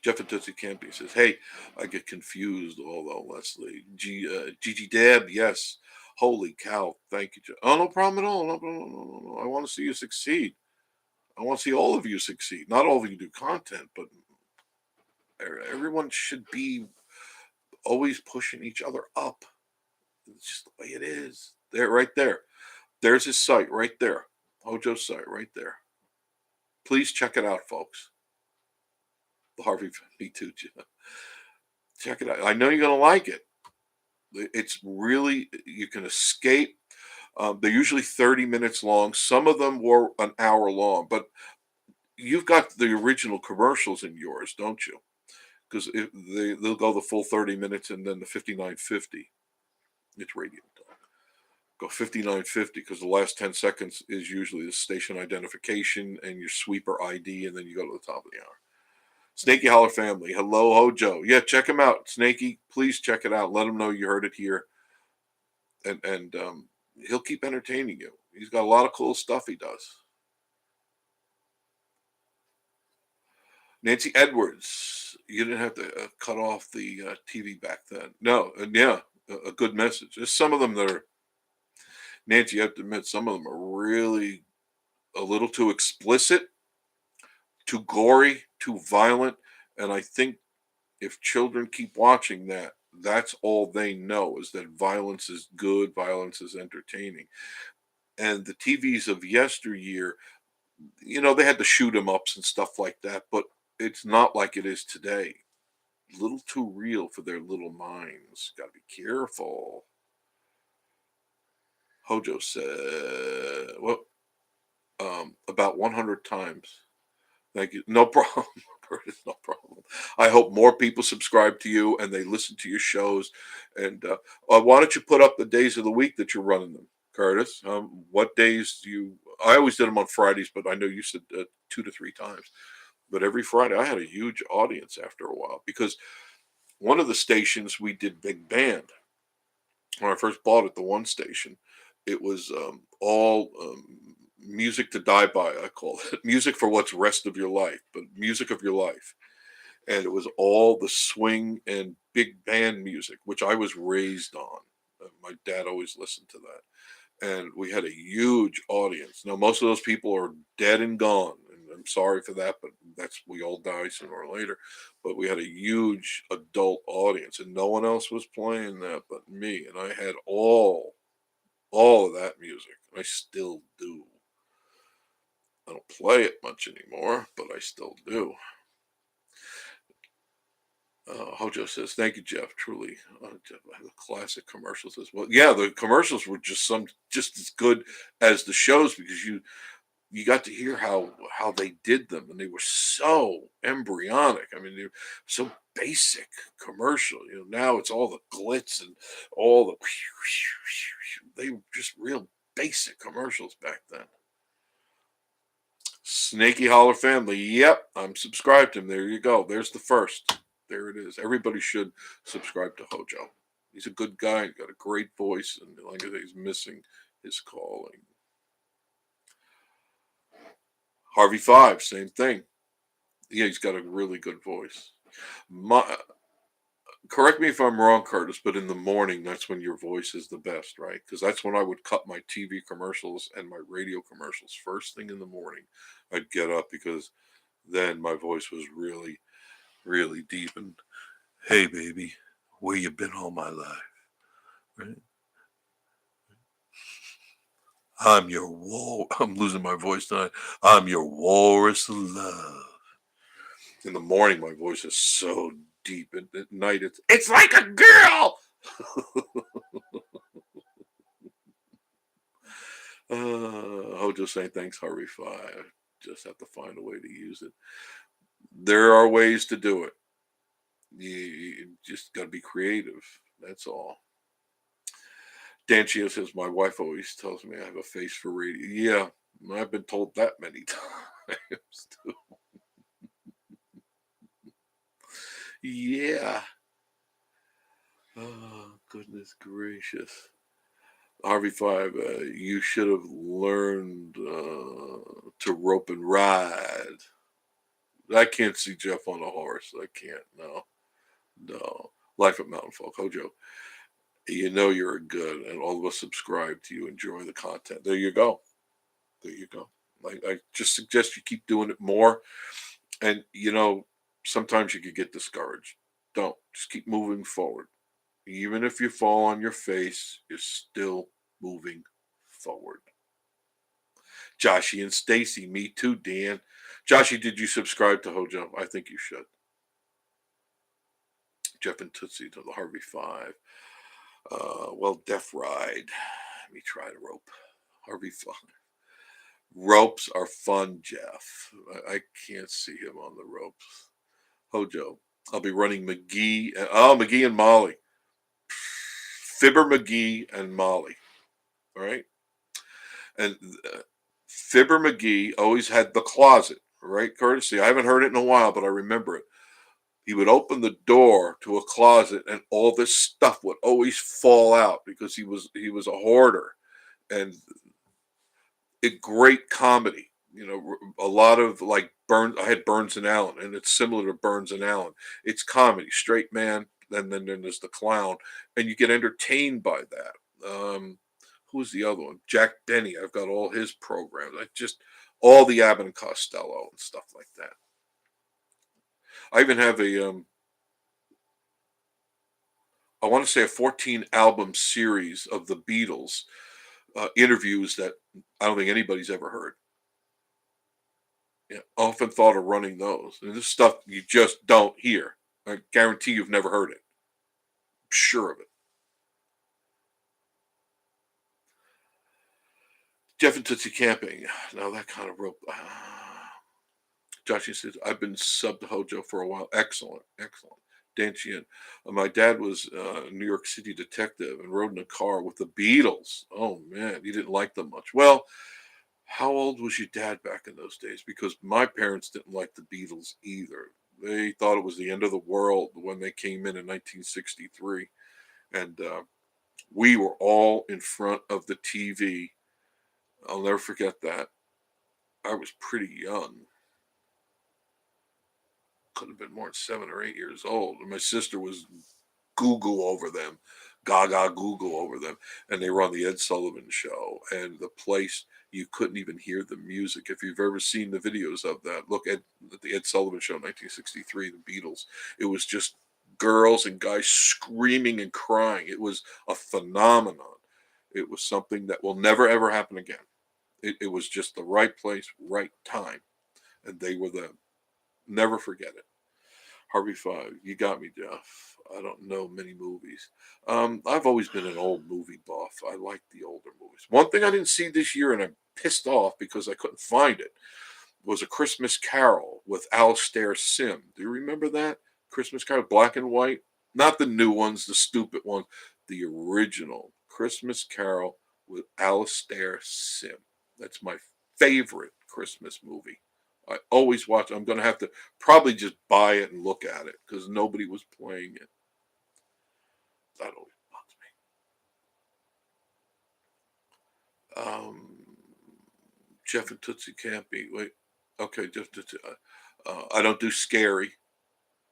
Jeff and Tootsie Campy says, "Hey, I get confused. Although Leslie, Gigi Deb, yes. Holy cow! Thank you, Jeff. Oh, no problem at all. No, no, no, no, no. I want to see you succeed. I want to see all of you succeed. Not all of you do content, but everyone should be always pushing each other up. It's just the way it is. There, right there. There's his site right there. Hojo's site right there. Please check it out, folks. The Harvey Me Too. Check it out. I know you're gonna like it. It's really you can escape. They're usually 30 minutes long. Some of them were an hour long, but you've got the original commercials in yours, don't you? Because they'll go the full 30 minutes and then the 59.50. It's radio talk. Go 59.50 because the last 10 seconds is usually the station identification and your sweeper ID, and then you go to the top of the hour. Snaky Holler family, hello Hojo. Yeah, check him out, Snaky. Please check it out. Let him know you heard it here, and he'll keep entertaining you. He's got a lot of cool stuff he does. Nancy Edwards, you didn't have to cut off the TV back then. No, yeah, a good message. There's some of them that are Nancy. I have to admit, some of them are really a little too explicit, too gory, too violent, and I think if children keep watching that, that's all they know is that violence is good, violence is entertaining. And the TVs of yesteryear, they had the shoot 'em ups and stuff like that, but it's not like it is today. A little too real for their little minds. Got to be careful. Hojo said, well, about 100 times. Thank you. No problem, Curtis. No problem. I hope more people subscribe to you and they listen to your shows. And why don't you put up the days of the week that you're running them, Curtis? What days do you? I always did them on Fridays, but I know you said 2 to 3 times. But every Friday, I had a huge audience after a while because one of the stations we did big band. When I first bought it, the one station, it was all music to die by. I call it music for what's rest of your life, but music of your life. And it was all the swing and big band music, which I was raised on. My dad always listened to that, and we had a huge audience. Now most of those people are dead and gone, and I'm sorry for that, but we all die sooner or later. But we had a huge adult audience, and no one else was playing that but me, and I had all of that music. I still do. I don't play it much anymore, but I still do. Hojo says, "Thank you, Jeff. Truly, Jeff, I have classic commercials as well. Yeah, the commercials were just as good as the shows because you got to hear how they did them, and they were so embryonic. I mean, they're so basic commercial. Now it's all the glitz and all the they were just real basic commercials back then. Snaky Holler family. Yep, I'm subscribed to him. There you go. There's the first. There it is. Everybody should subscribe to Hojo. He's a good guy. He's got a great voice, and like I say, he's missing his calling. Harvey Five, same thing. Yeah, he's got a really good voice. Correct me if I'm wrong, Curtis, but in the morning, that's when your voice is the best, right? Because that's when I would cut my TV commercials and my radio commercials first thing in the morning. I'd get up because Then my voice was really, really deep. And hey, baby, where you been all my life? Right? I'm your war. I'm losing my voice tonight. I'm your walrus of love. In the morning, my voice is so deep, and at night, it's like a girl. Hojo saying thanks, Harvey Five. Just have to find a way to use it. There are ways to do it. You just got to be creative. That's all. Dan Chio says my wife always tells me I have a face for radio. Yeah, I've been told that many times too. Yeah. Oh, goodness gracious. Harvey Five, you should have learned to rope and ride. I can't see Jeff on a horse. I can't. No, no. Life at Mountain Folk. Hojo, you know you're good, and all of us subscribe to you. Enjoy the content. There you go. There you go. I just suggest you keep doing it more. And, sometimes you could get discouraged. Don't. Just keep moving forward. Even if you fall on your face, you're still moving forward. Joshy and Stacy, me too, Dan. Joshy, did you subscribe to Hojo? I think you should. Jeff and Tootsie to the Harvey Five. Well, Deaf Ride. Let me try to rope. Harvey Five. Ropes are fun, Jeff. I can't see him on the ropes. Hojo. I'll be running McGee. McGee and Molly. Fibber McGee and Molly. All right. And Fibber McGee always had the closet, right? Courtesy. I haven't heard it in a while, but I remember it. He would open the door to a closet, and all this stuff would always fall out because he was a hoarder, and great comedy. A lot of like Burns. I had Burns and Allen, and it's similar to Burns and Allen. It's comedy, straight man, and then there's the clown, and you get entertained by that. Who's the other one? Jack Benny. I've got all his programs. I just all the Abbott and Costello and stuff like that. I even have I want to say a 14 album series of the Beatles interviews that I don't think anybody's ever heard. Yeah, often thought of running those. And this stuff you just don't hear. I guarantee you've never heard it. I'm sure of it. Jeff and Tootsie Camping. Now that kind of rope. Joshy says, I've been sub to Hojo for a while. Excellent. Excellent. Dan Sheehan. My dad was a New York City detective and rode in a car with the Beatles. Oh, man. He didn't like them much. Well, how old was your dad back in those days? Because my parents didn't like the Beatles either. They thought it was the end of the world when they came in 1963. And we were all in front of the TV. I'll never forget that. I was pretty young. Could have been more than 7 or 8 years old. And my sister was Google over them, gaga Google over them. And they were on the Ed Sullivan Show. And the place, you couldn't even hear the music. If you've ever seen the videos of that, look at the Ed Sullivan Show, 1963, the Beatles. It was just girls and guys screaming and crying. It was a phenomenon. It was something that will never, ever happen again. It was just the right place, right time. And they were them. Never forget it. Harvey Five, you got me, Jeff. I don't know many movies. I've always been an old movie buff. I like the older movies. One thing I didn't see this year, and I'm pissed off because I couldn't find it, was A Christmas Carol with Alastair Sim. Do you remember that? Christmas Carol, black and white? Not the new ones, the stupid ones. The original Christmas Carol with Alastair Sim. That's my favorite Christmas movie. I always watch. I'm going to have to probably just buy it and look at it because nobody was playing it. That always bugs me. Jeff and Tootsie Campy. Wait. Okay, Jeff Tootsie. I don't do scary.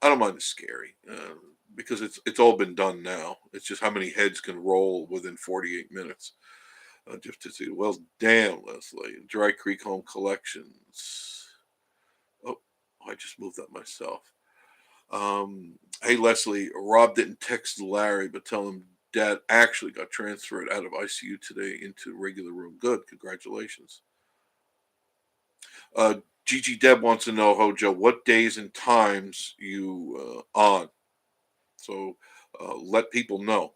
I don't mind the scary because it's all been done now. It's just how many heads can roll within 48 minutes. Jeff Tootsie. Well, damn, Leslie. Dry Creek Home Collections. Oh. Oh, I just moved that myself. Hey, Leslie, Rob didn't text Larry, but tell him Dad actually got transferred out of ICU today into regular room. Good. Congratulations. Uh, Gigi Deb wants to know, Hojo, what days and times you on. So let people know.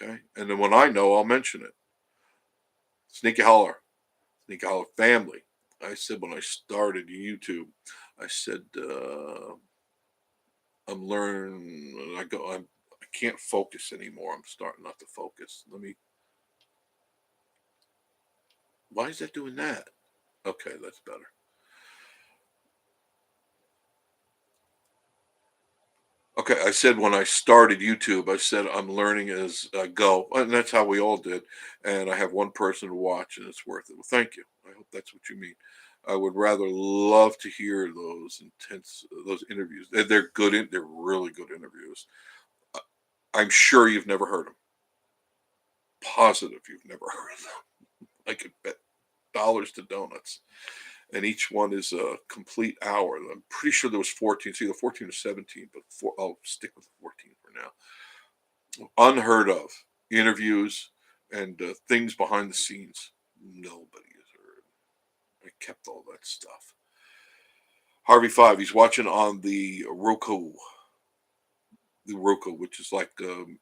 Okay. And then when I know, I'll mention it. Sneaky Holler family. I said when I started YouTube, I said, I'm learning. I can't focus anymore. I'm starting not to focus. Why is that doing that? Okay, that's better. Okay, I said when I started YouTube, I said I'm learning as I go, and that's how we all did. And I have one person to watch, and it's worth it. Well, thank you. I hope that's what you mean. I would rather love to hear those interviews. They're good. They're really good interviews. I- I'm sure you've never heard them. Positive, you've never heard them. I could bet dollars to donuts. And each one is a complete hour. I'm pretty sure there was 14. It's either 14 or 17, but I'll stick with 14 for now. Unheard of interviews and things behind the scenes. Nobody has heard. I kept all that stuff. Harvey Five. He's watching on the Roku, which is like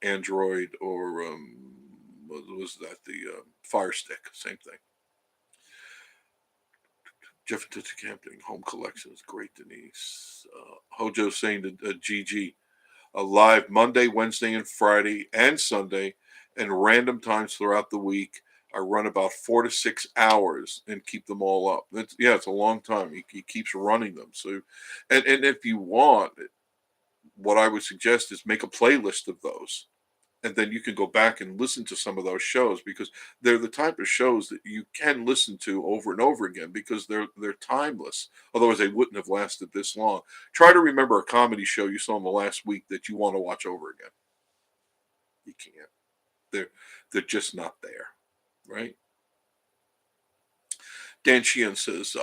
Android or what was that? The Fire Stick. Same thing. Jeff and Toots Camping Home Collection is great, Denise. Hojo saying to Gigi, live Monday, Wednesday, and Friday, and Sunday, and random times throughout the week. I run about 4 to 6 hours and keep them all up. It's a long time. He keeps running them. So, and if you want, what I would suggest is make a playlist of those, and then you can go back and listen to some of those shows because they're the type of shows that you can listen to over and over again because they're timeless. Otherwise, they wouldn't have lasted this long. Try to remember a comedy show you saw in the last week that you want to watch over again. You can't. They're just not there, right? Dan Sheehan says,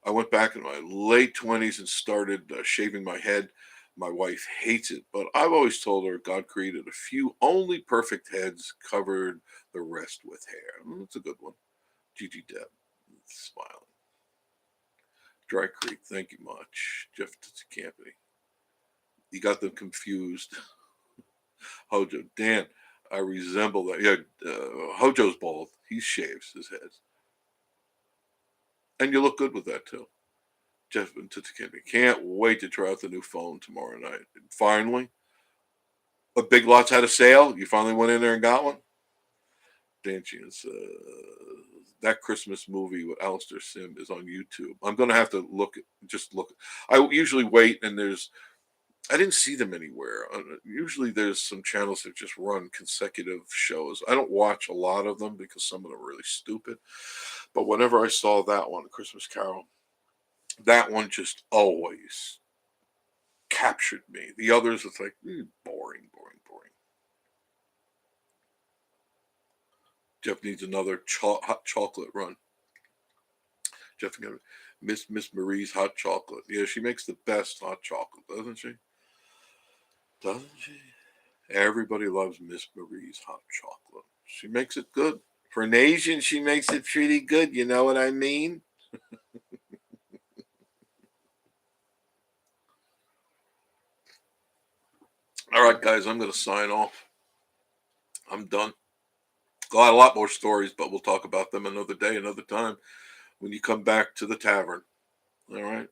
I went back in my late 20s and started shaving my head. My wife hates it, but I've always told her God created a few only perfect heads, covered the rest with hair. That's a good one. Gigi Deb, smiling. Dry Creek, thank you much. Jeff Campany. You got them confused. Hojo, Dan, I resemble that. Yeah, Hojo's bald. He shaves his head. And you look good with that, too. Jeff and Titsukimi. Can't wait to try out the new phone tomorrow night. And finally, a Big Lots had a sale. You finally went in there and got one. Danchians. That Christmas movie with Alistair Sim is on YouTube. I'm gonna have to just look. I usually wait, and I didn't see them anywhere. Usually, there's some channels that just run consecutive shows. I don't watch a lot of them because some of them are really stupid. But whenever I saw that one, Christmas Carol, that one just always captured me. The others, it's like boring, boring, boring. Jeff needs another hot chocolate run. Jeff, Miss Marie's hot chocolate. Yeah, she makes the best hot chocolate, doesn't she? Doesn't she? Everybody loves Miss Marie's hot chocolate. She makes it good. For an Asian, she makes it pretty good. You know what I mean? All right, guys, I'm going to sign off. I'm done. Got a lot more stories, but we'll talk about them another day, another time when you come back to the tavern. All right?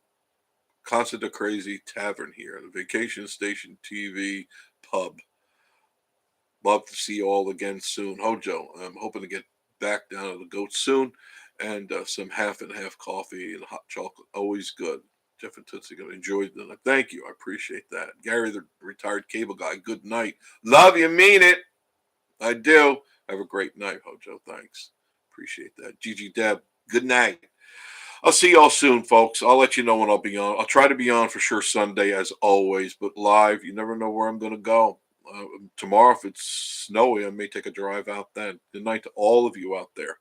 Casa de Crazy Tavern here, the Vacation Station TV pub. Love to see you all again soon. Hojo, I'm hoping to get back down to the goat soon, and some half and half coffee and hot chocolate. Always good. Jeff and Tootsie gonna enjoy them. Thank you. I appreciate that. Gary, the retired cable guy, good night. Love you, mean it. I do. Have a great night, Hojo. Thanks. Appreciate that. Gigi Deb, good night. I'll see y'all soon, folks. I'll let you know when I'll be on. I'll try to be on for sure Sunday as always, but live, you never know where I'm going to go. Tomorrow, if it's snowy, I may take a drive out then. Good night to all of you out there.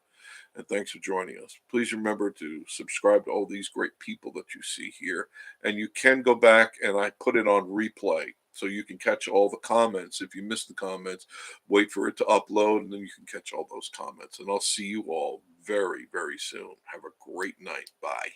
and thanks for joining us. Please remember to subscribe to all these great people that you see here, and you can go back and I put it on replay so you can catch all the comments. If you missed the comments, wait for it to upload, and then you can catch all those comments. And I'll see you all very, very soon. Have a great night. Bye.